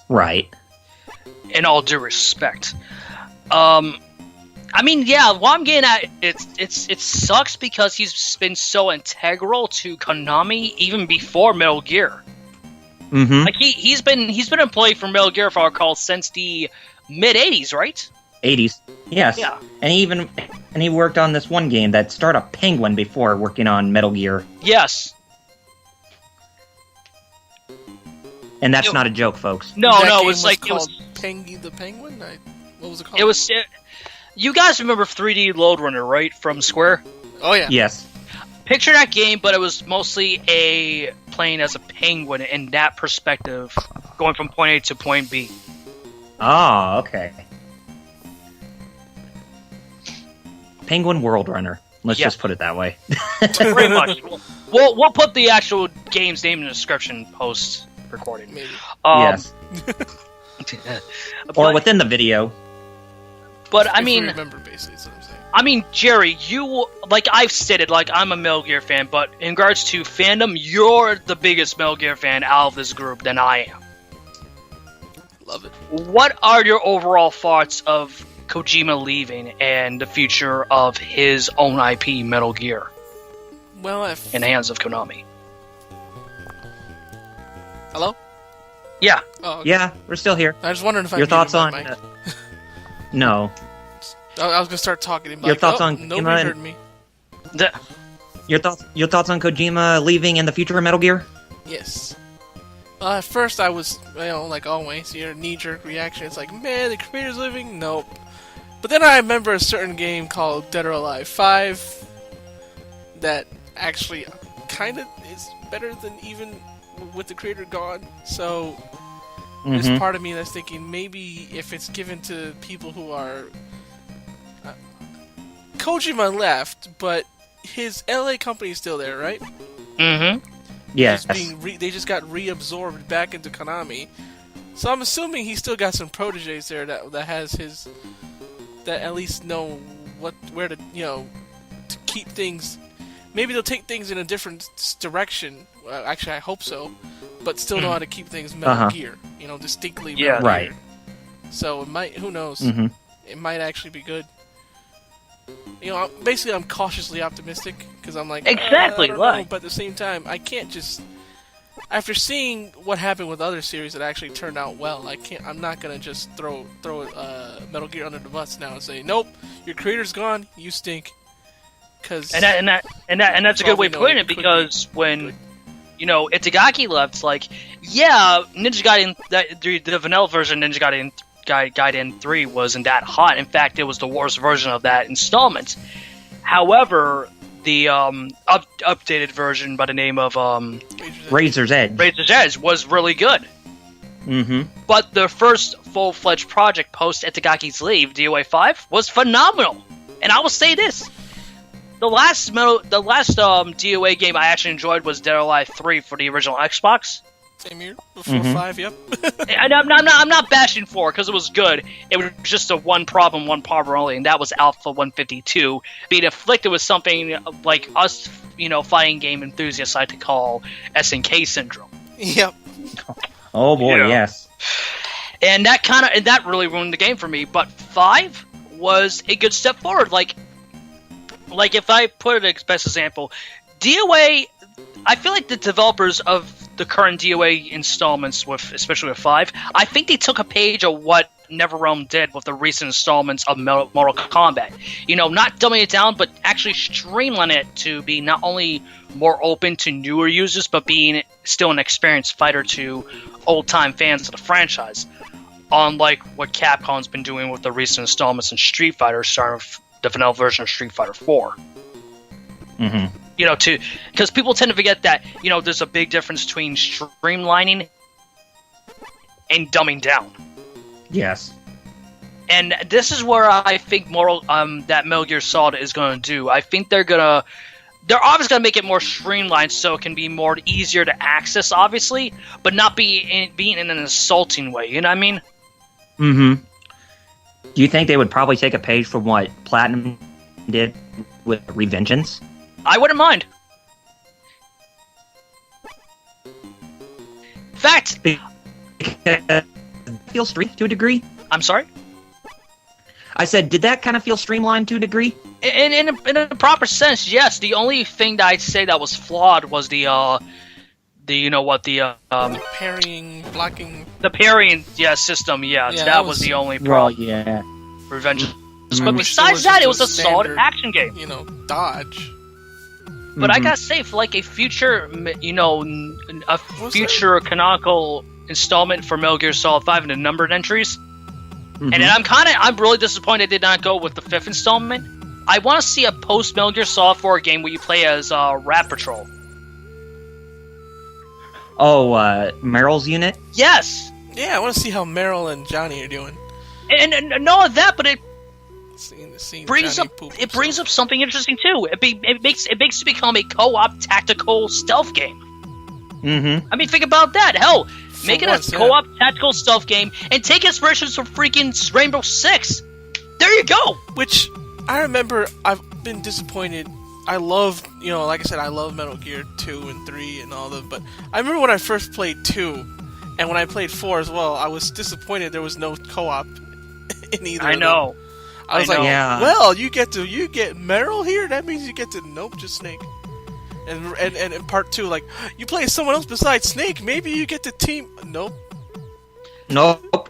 Right. In all due respect. I mean, yeah, what I'm getting at, it sucks because he's been so integral to Konami even before Metal Gear. Like he's been an employee for Metal Gear, if I recall, since the mid '80s, right? '80s, yes. Yeah. And he worked on this one game that started up Penguin before working on Metal Gear. Yes. And that's not a joke, folks. No, it was Pengy the Penguin. What was it called? It was. You guys remember 3D Load Runner, right, from Square? Oh yeah. Yes. Picture that game, but it was mostly playing as a penguin in that perspective, going from point A to point B. Oh, okay. Penguin World Runner. Let's just put it that way. Pretty much. We'll put the actual game's name in the description post recording. Maybe. Yes. Or within the video. But I mean, remember basically, that's what I'm saying. I mean, Jerry, you, like I've stated, like I'm a Metal Gear fan, but in regards to fandom, you're the biggest Metal Gear fan out of this group than I am. Love it. What are your overall thoughts of Kojima leaving and the future of his own IP, Metal Gear? Well, in the hands of Konami. Hello? Yeah. Oh, okay. Yeah, we're still here. I was wondering if I your thoughts on no. I was gonna start talking about your thoughts on nobody heard me. Your thoughts on Kojima leaving in the future of Metal Gear? Yes. At first I was, like always, your knee-jerk reaction. It's like, man, the creator's leaving? Nope. But then I remember a certain game called Dead or Alive 5 that actually kind of is better than even with the creator gone. So there's part of me that's thinking maybe if it's given to people who are... Kojima left, but his LA company is still there, right? Yes. They just got reabsorbed back into Konami. So I'm assuming he's still got some proteges there that has his... that at least know where to, keep things. Maybe they'll take things in a different direction. Actually, I hope so. But still know how to keep things Metal Gear. You know, distinctly Metal Gear. Right. So it might. Who knows? Mm-hmm. It might actually be good. You know, basically, I'm cautiously optimistic because I'm like, exactly. I don't know, but at the same time, I can't just. After seeing what happened with other series that actually turned out well, I'm not gonna just throw Metal Gear under the bus now and say, nope, your creator's gone, you stink. Cause and that's a good way of putting it, because when Itagaki left, it's like, yeah, Ninja Gaiden, the vanilla version of Ninja Gaiden 3 wasn't that hot. In fact, it was the worst version of that installment. However, the updated version by the name of Razor's Edge was really good. Mm-hmm. But the first full-fledged project post Itagaki's leave, DOA 5, was phenomenal. And I will say this: the last DOA game I actually enjoyed was Dead or Alive 3 for the original Xbox. Same year, before 5, yep. And I'm not bashing 4 because it was good. It was just one problem only, and that was Alpha 152 being afflicted with something like us, fighting game enthusiasts like to call SNK syndrome. Yep. Oh boy, yes. And that really ruined the game for me. But 5 was a good step forward. Like if I put it as best example, DOA. I feel like the developers of the current DOA installments, especially with 5, I think they took a page of what NetherRealm did with the recent installments of Mortal Kombat. Not dumbing it down, but actually streamline it to be not only more open to newer users, but being still an experienced fighter to old-time fans of the franchise. Unlike what Capcom's been doing with the recent installments in Street Fighter, starting with the vanilla version of Street Fighter 4. Mm-hmm. Because people tend to forget that, there's a big difference between streamlining and dumbing down. Yes. And this is where I think that Metal Gear Solid is going to do. I think they're obviously going to make it more streamlined so it can be more easier to access, obviously, but not being in an insulting way. You know what I mean? Mm-hmm. Do you think they would probably take a page from what Platinum did with Revengeance? I wouldn't mind. In fact, feel streamlined to a degree. I'm sorry? I said, did that kind of feel streamlined to a degree? In a proper sense, yes. The only thing that I'd say that was flawed was the parrying, blocking. The parrying, system. Yes, that was the only problem. Well, yeah. Revenge. But besides that, it was a solid action game. Dodge. But I gotta say, for like a future, canonical installment for Metal Gear Solid 5 and the numbered entries, and then I'm really disappointed they did not go with the 5th installment. I want to see a post Metal Gear Solid 4 game where you play as Rat Patrol. Oh, Meryl's unit? Yes. Yeah, I want to see how Meryl and Johnny are doing. And not that, but it brings brings up something interesting too. It makes it become a co-op tactical stealth game. Mm-hmm. I mean, think about that. Hell, make it a co-op tactical stealth game and take inspirations from freaking Rainbow Six. There you go. Which I remember, I've been disappointed. I love, like I said, I love Metal Gear 2 and 3 and all them. But I remember when I first played 2, and when I played 4 as well, I was disappointed there was no co-op in either. I know. I was like, well, you get Meryl here? That means you get to, nope, just Snake. And in part 2, like, you play as someone else besides Snake, maybe you get to team... Nope,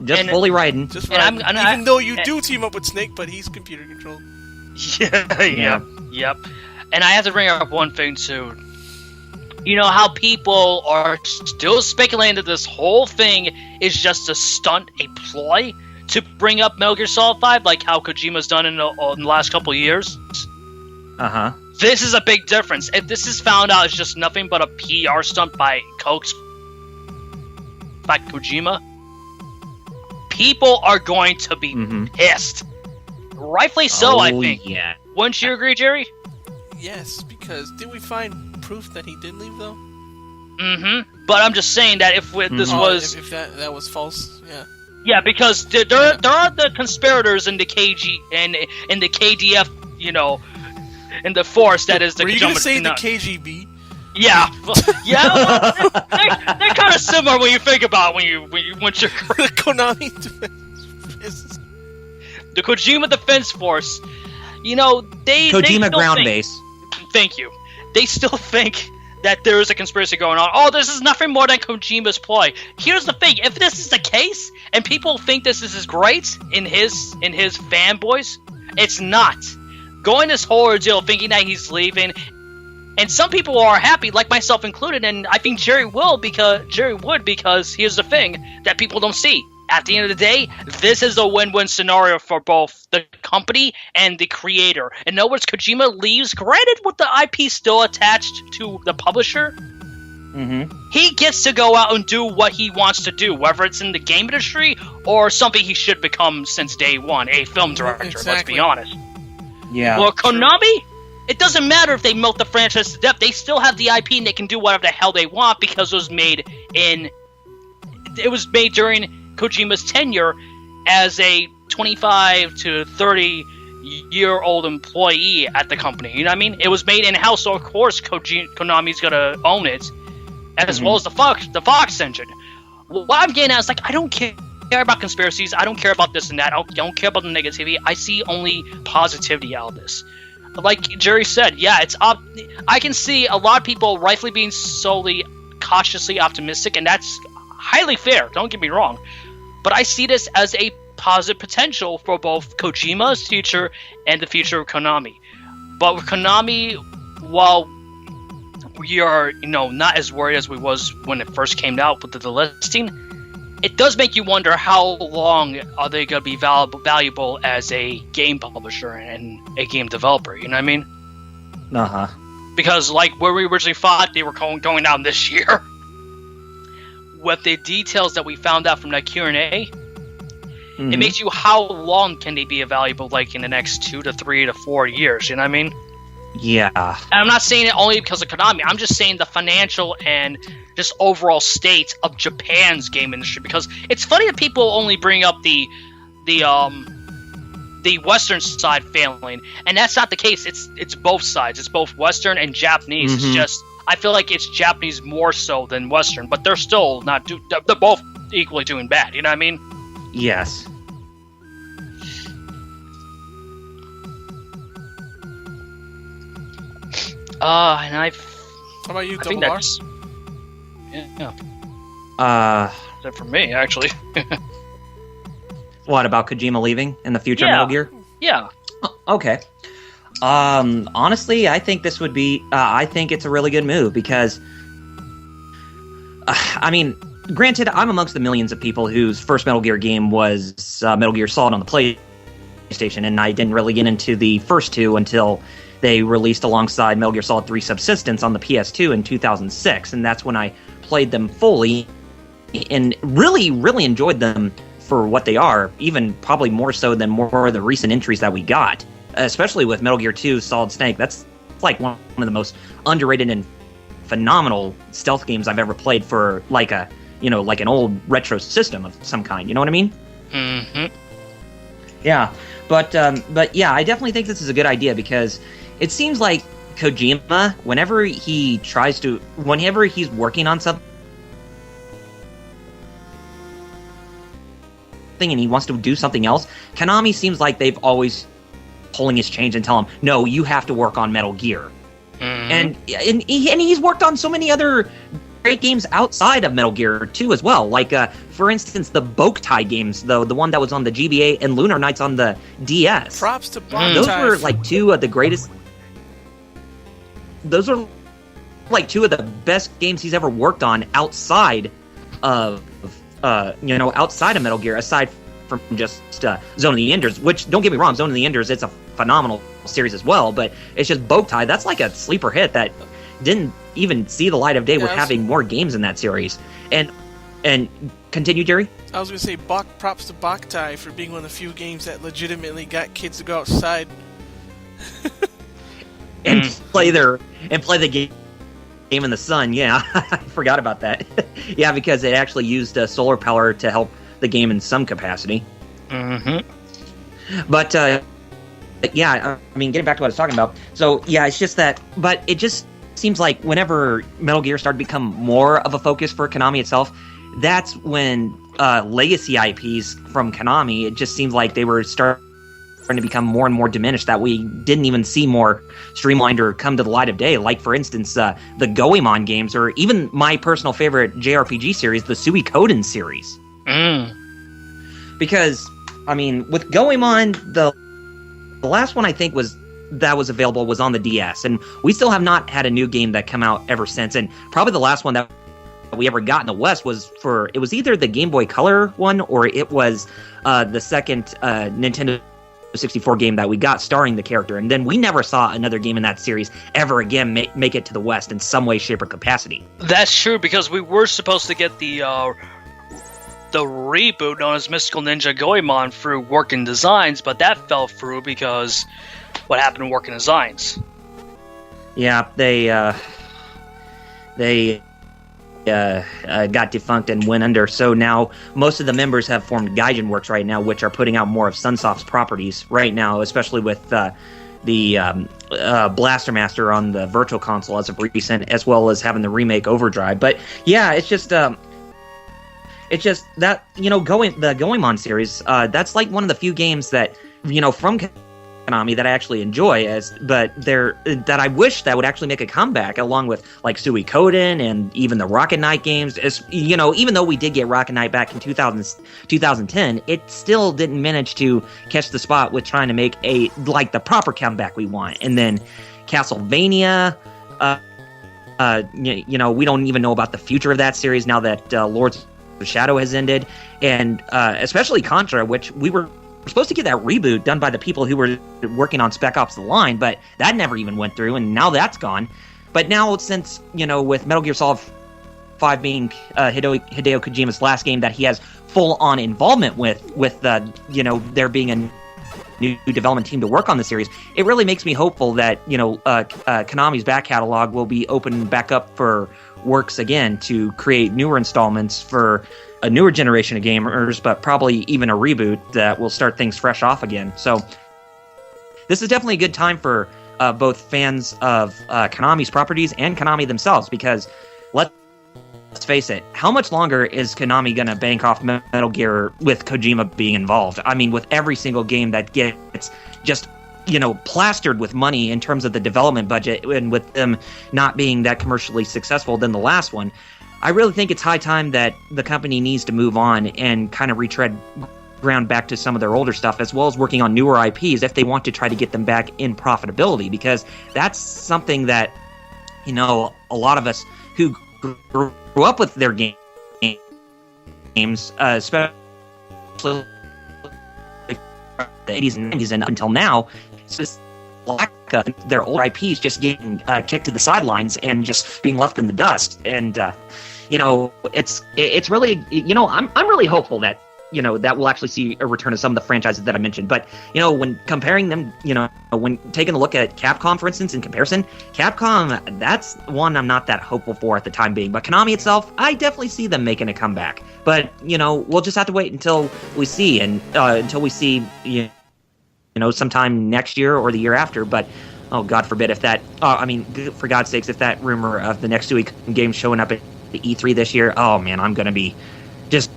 just fully riding. Just riding. Even though you do team up with Snake, but he's computer controlled. Yep. And I have to bring up one thing, too. You know how people are still speculating that this whole thing is just a stunt, a ploy to bring up Metal Gear Solid 5, like how Kojima's done in the last couple of years? Uh-huh. This is a big difference. If this is found out as just nothing but a PR stunt by Kojima, people are going to be pissed. Rightfully so, I think. Yeah. Wouldn't you agree, Jerry? Yes, because did we find proof that he did leave, though? Mm-hmm. But I'm just saying that if this was... If that was false, yeah. Yeah, because there are the conspirators in the KG and in the KDF, in the force that is the. Were you going to say the KGB? Yeah, yeah. They're kind of similar when you think about once you're the Konami Defense. The Kojima Defense Force. You know, Kojima ground base. Thank you. They still think that there is a conspiracy going on. Oh, this is nothing more than Kojima's ploy. Here's the thing: if this is the case, and people think this is great in his fanboys, it's not. Going this whole ordeal, thinking that he's leaving, and some people are happy, like myself included, and I think Jerry would because here's the thing that people don't see. At the end of the day, this is a win-win scenario for both the company and the creator. In other words, Kojima leaves, granted with the IP still attached to the publisher. Mm-hmm. He gets to go out and do what he wants to do, whether it's in the game industry or something he should become since day one, a film director, exactly. Let's be honest. Yeah. Well, Konami, it doesn't matter if they milk the franchise to death. They still have the IP and they can do whatever the hell they want because it was made during Kojima's tenure as a 25 to 30-year-old employee at the company. You know what I mean? It was made in-house, so of course Konami's gonna own it, as well as the Fox engine. What I'm getting at is, like, I don't care about conspiracies. I don't care about this and that. I don't care about the negativity. I see only positivity out of this. Like Jerry said, yeah, it's up. I can see a lot of people rightfully being solely cautiously optimistic, and that's highly fair. Don't get me wrong. But I see this as a positive potential for both Kojima's future and the future of Konami. But with Konami, while we are, not as worried as we was when it first came out with the delisting, it does make you wonder how long are they going to be valuable as a game publisher and a game developer. You know what I mean? Uh-huh. Because, like, where we originally thought they were going down this year, with the details that we found out from that Q&A, mm-hmm. It makes you, how long can they be valuable, like, in the next 2 to 3 to 4 years, you know what I mean? Yeah. And I'm not saying it only because of Konami, I'm just saying the financial and just overall state of Japan's game industry, because it's funny that people only bring up the Western side failing, and that's not the case. It's both sides. It's both Western and Japanese. Mm-hmm. It's just, I feel like it's Japanese more so than Western, but they're still not they're both equally doing bad, you know what I mean? Yes. And how about you, Double R? Yeah. That's for me, actually. What about Kojima leaving in the future of Metal Gear? Yeah. Oh, okay. Honestly, I think this would be. I think it's a really good move because. I mean, granted, I'm amongst the millions of people whose first Metal Gear game was Metal Gear Solid on the PlayStation, and I didn't really get into the first two until they released alongside Metal Gear Solid 3 Subsistence on the PS2 in 2006, and that's when I played them fully and really, really enjoyed them for what they are, even probably more so than more of the recent entries that we got, especially with Metal Gear 2 Solid Snake. That's like one of the most underrated and phenomenal stealth games I've ever played for like an old retro system of some kind. You know what I mean? Mm-hmm. Yeah, but yeah, I definitely think this is a good idea because it seems like Kojima, whenever he's working on something and he wants to do something else, Konami seems like they've always pulling his chains and tell him, no, you have to work on Metal Gear. And he's worked on so many other great games outside of Metal Gear 2 as well. Like, for instance, the Boktai games, though, the one that was on the GBA, and Lunar Nights on the DS. Props to Boktai. Those were like two of the greatest. Those are like two of the best games he's ever worked on outside of outside of Metal Gear, aside from just Zone of the Enders, which, don't get me wrong, Zone of the Enders, it's a phenomenal series as well, but it's just Boktai, that's like a sleeper hit that didn't even see the light of day with having more games in that series. And continue, Jerry? I was going to say, props to Boktai for being one of the few games that legitimately got kids to go outside. and play the game in the sun. Yeah, I forgot about that. Yeah, because it actually used solar power to help the game in some capacity. Mm-hmm. But yeah, I mean, getting back to what I was talking about. So yeah, it's just that, but it just seems like whenever Metal Gear started to become more of a focus for Konami itself, that's when legacy IPs from Konami, it just seems like they were starting to become more and more diminished, that we didn't even see more streamlined or come to the light of day. Like, for instance, the Goemon games, or even my personal favorite JRPG series, the Suikoden series. Because, I mean, with Goemon, the last one I think was available was on the DS, and we still have not had a new game that come out ever since. And probably the last one that we ever got in the West was either the Game Boy Color one, or it was the second Nintendo 64 game that we got starring the character, and then we never saw another game in that series ever again make it to the West in some way, shape, or capacity. That's true, because we were supposed to get the reboot known as Mystical Ninja Goemon through Working Designs, but that fell through because what happened in Working Designs. Yeah, they got defunct and went under. So now most of the members have formed Gaijin Works right now, which are putting out more of Sunsoft's properties right now, especially with the Blaster Master on the Virtual Console as of recent, as well as having the remake Overdrive. But yeah, it's just that, the Goemon series, that's like one of the few games that, from Konami that I actually enjoy, that I wish that would actually make a comeback, along with like Suikoden and even the Rocket Knight games. Even though we did get Rocket Knight back in 2010, it still didn't manage to catch the spot with trying to make the proper comeback we want. And then Castlevania, we don't even know about the future of that series now that Lords of Shadow has ended, and especially Contra, which we were supposed to get that reboot done by the people who were working on Spec Ops The Line, but that never even went through, and now that's gone. But now, since, with Metal Gear Solid 5 being Hideo Kojima's last game that he has full-on involvement with there being a new development team to work on the series, it really makes me hopeful that, Konami's back catalog will be opened back up for works again to create newer installments for a newer generation of gamers, but probably even a reboot that will start things fresh off again. So this is definitely a good time for both fans of Konami's properties and Konami themselves, because let's face it, how much longer is Konami going to bank off Metal Gear with Kojima being involved? I mean, with every single game that gets just plastered with money in terms of the development budget, and with them not being that commercially successful than the last one, I really think it's high time that the company needs to move on and kind of retread ground back to some of their older stuff, as well as working on newer IPs if they want to try to get them back in profitability, because that's something that, a lot of us who grew up with their games, especially the 80s and 90s and up until now, it's just lack of their old IPs just getting kicked to the sidelines and just being left in the dust. And it's really, I'm really hopeful that that we'll actually see a return of some of the franchises that I mentioned. But when comparing them, when taking a look at Capcom, for instance, in comparison, Capcom, that's one I'm not that hopeful for at the time being. But Konami itself, I definitely see them making a comeback. But we'll just have to wait until we see, and until we see sometime next year or the year after. But oh, God forbid if that, for God's sakes, if that rumor of the next 2 week game showing up at the E3 this year, oh man, I'm going to be just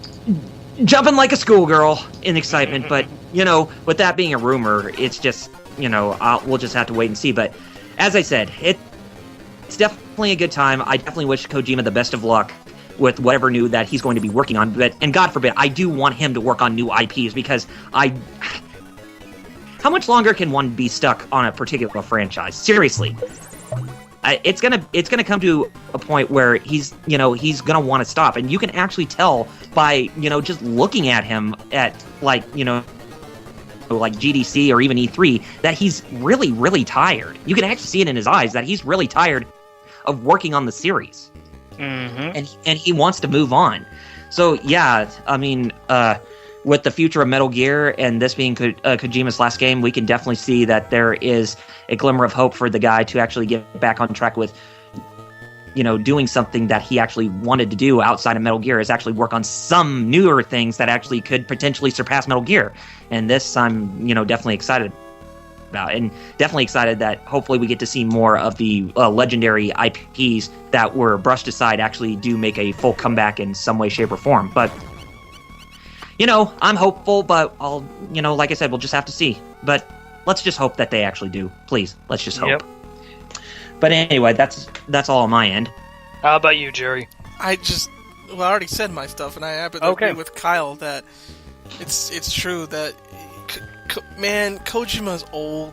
jumping like a schoolgirl in excitement. But, with that being a rumor, it's just, we'll just have to wait and see. But as I said, it's definitely a good time. I definitely wish Kojima the best of luck with whatever new that he's going to be working on. And God forbid, I do want him to work on new IPs, because how much longer can one be stuck on a particular franchise? Seriously. It's gonna come to a point where he's gonna want to stop, and you can actually tell by just looking at him at like GDC or even E3 that he's really, really tired. You can actually see it in his eyes that he's really tired of working on the series, and he wants to move on. So yeah, with the future of Metal Gear and this being Kojima's last game, we can definitely see that there is a glimmer of hope for the guy to actually get back on track with, doing something that he actually wanted to do outside of Metal Gear, is actually work on some newer things that actually could potentially surpass Metal Gear. And this, I'm, definitely excited about. And definitely excited that hopefully we get to see more of the legendary IPs that were brushed aside actually do make a full comeback in some way, shape, or form. But, I'm hopeful, but like I said, we'll just have to see. But let's just hope that they actually do. Please, let's just hope. Yep. But anyway, that's all on my end. How about you, Jerry? I already said my stuff, and I happen to agree with Kyle that it's true that, man, Kojima's old.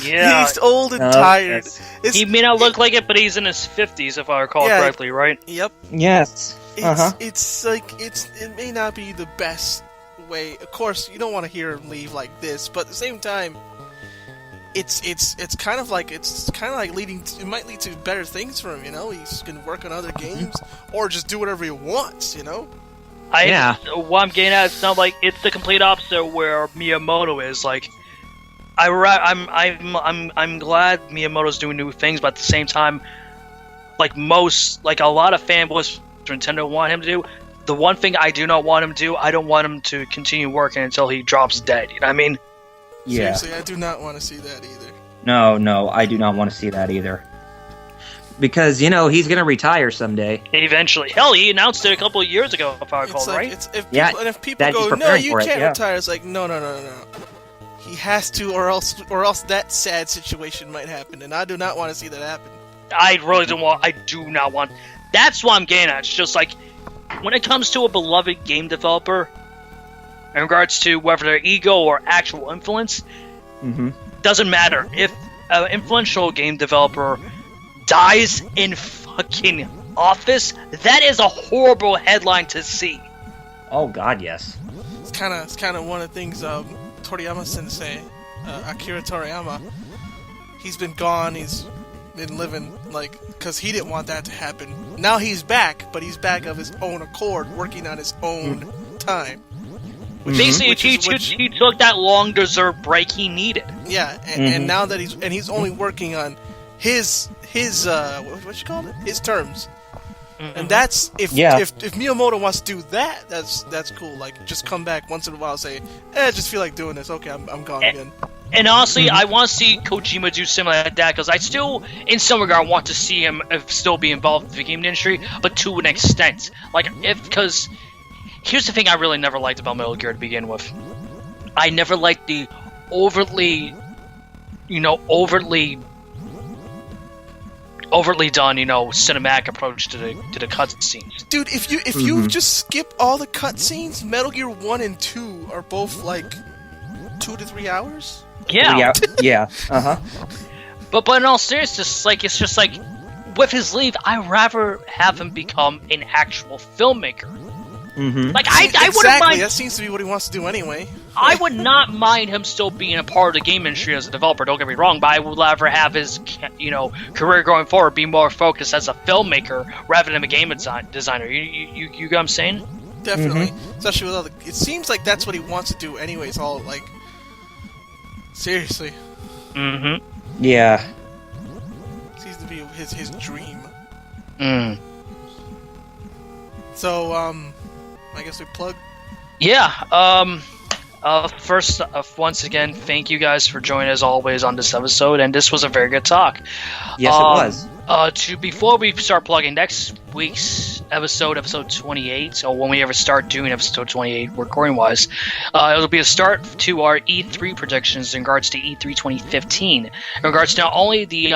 Yeah. He's old and tired. Yes. He may not look like it, but he's in his 50s, if I recall correctly, right? Yep. Yes. It's it may not be the best way. Of course, you don't want to hear him leave like this, but at the same time, it's kind of like it might lead to better things for him. He's gonna work on other games or just do whatever he wants. What I'm getting at, it's not like it's the complete opposite where Miyamoto is. Like, I'm glad Miyamoto's doing new things, but at the same time, a lot of fanboys for Nintendo want him to do. The one thing I do not want him to do, I don't want him to continue working until he drops dead. You know what I mean? Yeah. Seriously, I do not want to see that either. No, I do not want to see that either. Because, he's going to retire someday. Eventually. Hell, he announced it a couple of years ago, if I recall, right? If people go, no, you can't retire, it's like, no. He has to, or else that sad situation might happen, and I do not want to see that happen. I do not want... That's what I'm getting at. It's just like, when it comes to a beloved game developer, in regards to whether their ego or actual influence, doesn't matter. If an influential game developer dies in fucking office, that is a horrible headline to see. Oh God, yes. It's kind of one of the things Toriyama Sensei, Akira Toriyama, he's been gone. He's been living because he didn't want that to happen. Now he's back, but he's back of his own accord, working on his own time. Basically, he took that long-deserved break he needed. Yeah, and now that he's only working on his what you call it? His terms. And that's if Miyamoto wants to do that, that's cool. Like, just come back once in a while and say, I just feel like doing this. Okay, I'm gone again. And honestly, I want to see Kojima do similar like that, because I still, in some regard, want to see him still be involved with the game industry, but to an extent. Because here's the thing I really never liked about Metal Gear to begin with. I never liked the overtly done, cinematic approach to the cutscenes. Dude, if you just skip all the cutscenes, Metal Gear 1 and 2 are both 2 to 3 hours. Yeah. Yeah. But in all seriousness, it's just like, with his leave, I'd rather have him become an actual filmmaker. I wouldn't mind. That seems to be what he wants to do anyway. I would not mind him still being a part of the game industry as a developer, don't get me wrong, but I would rather have his career going forward be more focused as a filmmaker rather than a game designer. You get what I'm saying? Definitely. Especially with all the... It seems like that's what he wants to do anyways, seriously. Yeah. Seems to be his dream. So, I guess we plug. Yeah. First, once again, thank you guys for joining as always on this episode, and this was a very good talk. Yes, it was. Before we start plugging next week's episode 28, so when we ever start doing episode 28 recording-wise, it'll be a start to our E3 predictions in regards to E3 2015. In regards to not only the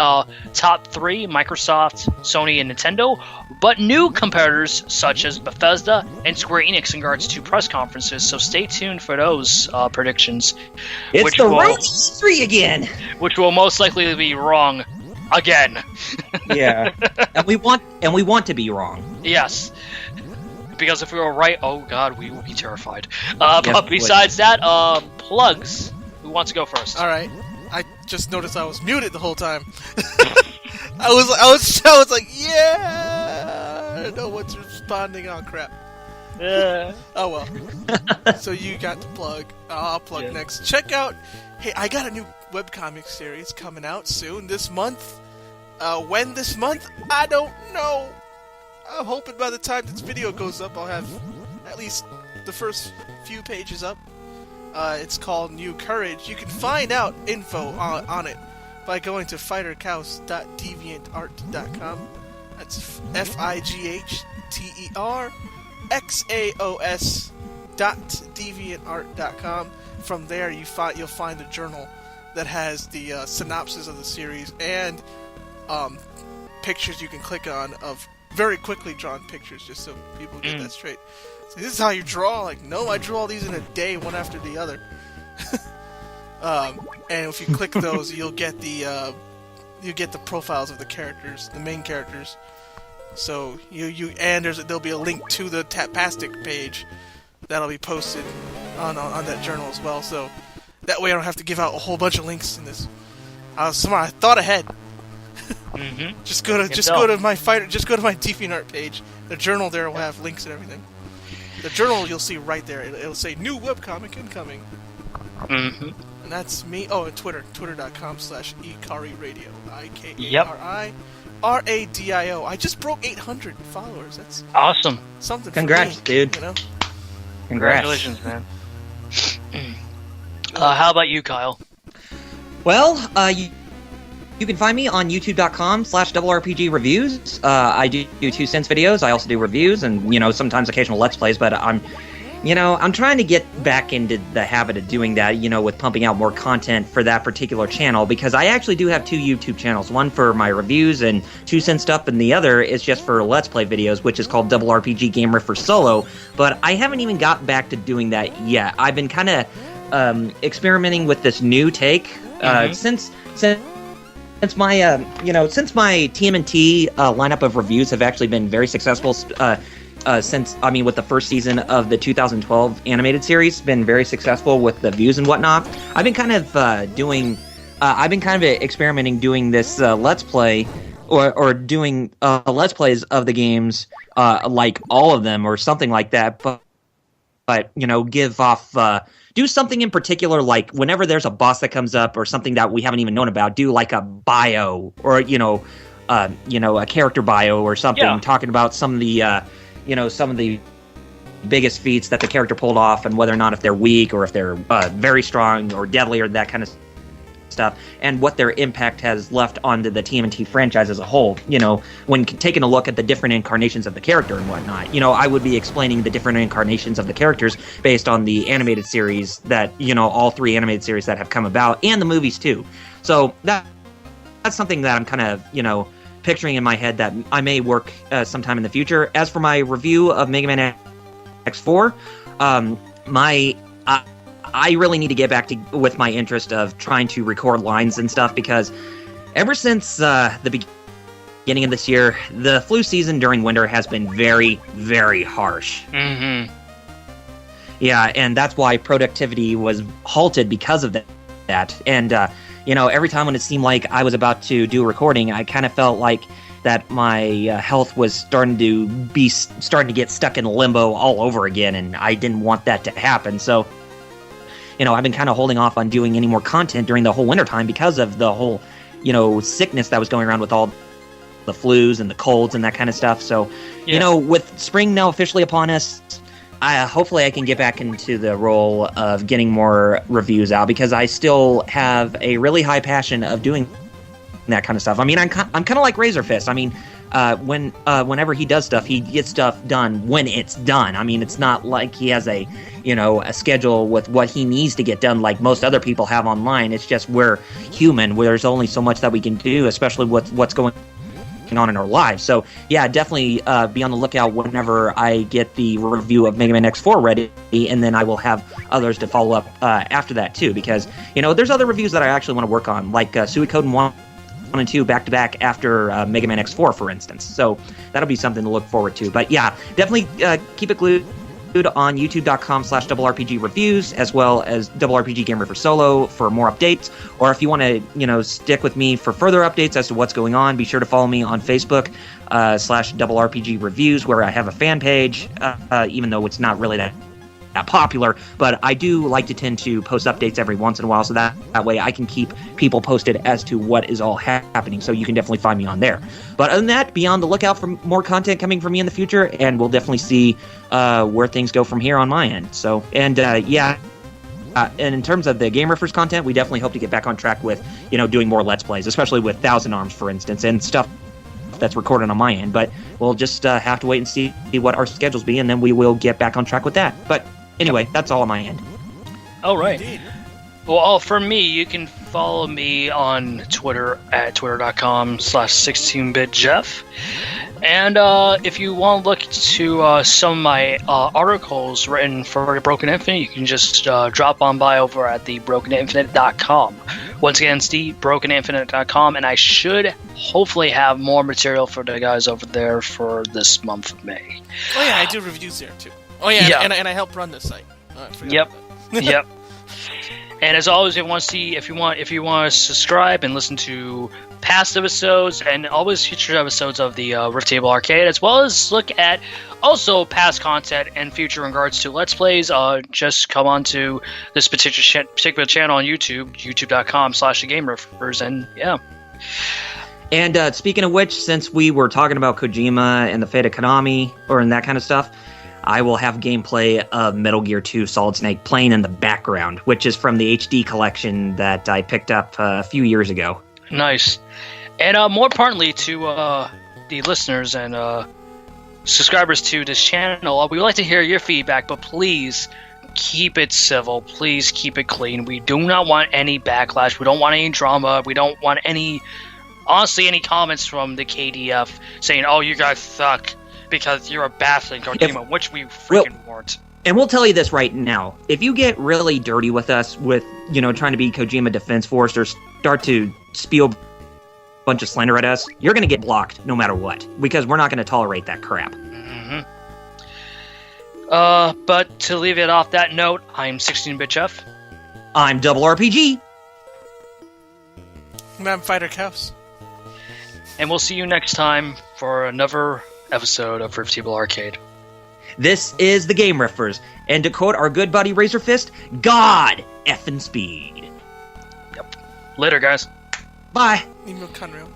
top 3, Microsoft, Sony, and Nintendo, but new competitors such as Bethesda and Square Enix in regards to press conferences, so stay tuned for those predictions. It's the right E3 again! Which will most likely be wrong. Again. Yeah. And we want to be wrong. Yes. Because if we were right, oh god, we would be terrified. But besides that, plugs. Who wants to go first? Alright. I just noticed I was muted the whole time. I was like, yeah! I don't know what's responding. Oh, crap. Oh, well. So you got to plug. I'll plug next. Check out... Hey, I got a new webcomic series coming out soon this month. When this month? I don't know. I'm hoping by the time this video goes up, I'll have at least the first few pages up. It's called New Courage. You can find out info on it by going to fighterxaos.deviantart.com. That's FighterXaos.deviantart.com. From there, you'll find a journal that has the synopsis of the series and pictures you can click on of very quickly drawn pictures, just so people get that straight. So this is how you draw? Like, no, I draw these in a day, one after the other. And if you click those, you'll get the profiles of the characters, the main characters. So there'll be a link to the Tapastic page that'll be posted on that journal as well. So that way I don't have to give out a whole bunch of links in this. I was smart. I thought ahead. Mm-hmm. Just go to my DeviantArt page. The journal there will have links and everything. The journal you'll see right there. It'll say new webcomic incoming. Mm-hmm. And that's me. Oh, and Twitter. Twitter.com/ekariradio. IKARIRADIO. I just broke 800 followers. That's awesome. Something. Congrats, for me, dude. You know? Congratulations, man. How about you, Kyle? Well, you can find me on youtube.com/RRPG reviews. I do 2 cents videos. I also do reviews and, sometimes occasional Let's Plays, but I'm trying to get back into the habit of doing that, with pumping out more content for that particular channel, because I actually do have 2 YouTube channels, one for my reviews and 2 cent stuff, and the other is just for Let's Play videos, which is called RPG Game Riffers Solo, but I haven't even got back to doing that yet. I've been kind of experimenting with this new take since my TMNT lineup of reviews have actually been very successful. With the first season of the 2012 animated series, been very successful with the views and whatnot. I've been kind of experimenting doing this Let's Play, or doing Let's Plays of the games, like all of them or something like that. But give off. Do something in particular, like whenever there's a boss that comes up or something that we haven't even known about, do like a bio or a character bio or something, talking about some of the biggest feats that the character pulled off and whether or not if they're weak or if they're very strong or deadly or that kind of stuff, and what their impact has left onto the TMNT franchise as a whole. When taking a look at the different incarnations of the character and whatnot, I would be explaining the different incarnations of the characters based on the animated series that, all 3 animated series that have come about, and the movies too. So that's something that I'm kind of, picturing in my head that I may work sometime in the future. As for my review of Mega Man X4, I really need to get back with my interest of trying to record lines and stuff, because ever since the beginning of this year, the flu season during winter has been very, very harsh. Mm-hmm. Yeah, and that's why productivity was halted because of that. And, every time when it seemed like I was about to do a recording, I kind of felt like that my health was starting to get stuck in limbo all over again, and I didn't want that to happen. So, I've been kind of holding off on doing any more content during the whole wintertime because of the whole, sickness that was going around with all the flus and the colds and that kind of stuff. So, with spring now officially upon us, hopefully I can get back into the role of getting more reviews out, because I still have a really high passion of doing that kind of stuff. I mean, I'm kind of like Razorfist. I mean, whenever he does stuff, he gets stuff done when it's done. I mean, it's not like he has a schedule with what he needs to get done like most other people have online. It's just we're human. There's only so much that we can do, especially with what's going on in our lives. So yeah, definitely be on the lookout whenever I get the review of Mega Man X4 ready, and then I will have others to follow up after that too, because there's other reviews that I actually want to work on, like Suikoden 1 and 2 back to back after Mega Man X4, for instance. So that'll be something to look forward to. But yeah, definitely keep it glued on youtube.com/RRPG reviews, as well as RRPG Game Riffers Solo for more updates. Or if you want to, stick with me for further updates as to what's going on, be sure to follow me on Facebook /RRPG reviews, where I have a fan page, even though it's not really that popular, but I do like to tend to post updates every once in a while, so that way I can keep people posted as to what is all happening. So you can definitely find me on there. But other than that, be on the lookout for more content coming from me in the future, and we'll definitely see where things go from here on my end. So, and yeah, and in terms of the Game Riffers content, we definitely hope to get back on track with, doing more Let's Plays, especially with Thousand Arms, for instance, and stuff that's recorded on my end. But we'll just have to wait and see what our schedules be, and then we will get back on track with that. But anyway, that's all on my end. All right. Indeed. Well, for me, you can follow me on Twitter at twitter.com/16bitjeff. And if you want to look to some of my articles written for Broken Infinite, you can just drop on by over at thebrokeninfinite.com. Once again, it's thebrokeninfinite.com, and I should hopefully have more material for the guys over there for this month of May. Oh yeah, I do reviews there too. Oh yeah. And I help run the site. Yep. Yep. And as always, if you want to subscribe and listen to past episodes and always future episodes of the Riff Table Arcade, as well as look at also past content and future in regards to Let's Plays, just come on to this particular channel on YouTube, youtube.com/thegameriffers, and yeah. And speaking of which, since we were talking about Kojima and the fate of Konami, and that kind of stuff, I will have gameplay of Metal Gear 2 Solid Snake playing in the background, which is from the HD collection that I picked up a few years ago. Nice. And more importantly, to the listeners and subscribers to this channel, we would like to hear your feedback, but please keep it civil. Please keep it clean. We do not want any backlash. We don't want any drama. We don't want any comments from the KDF saying, oh, you guys suck because you're a baffling Kojima, which we freaking weren't. And we'll tell you this right now. If you get really dirty with us with, trying to be Kojima Defense Force or start to spew a bunch of slander at us, you're going to get blocked no matter what, because we're not going to tolerate that crap. Mm-hmm. But to leave it off that note, I'm 16-Bit Jeff. I'm Double RPG. And I'm FighterXaos. And we'll see you next time for another episode of Riff Table Arcade. This is the Game Riffers, and to quote our good buddy Razor Fist, God effing speed. Yep. Later, guys. Bye. Email Conrail.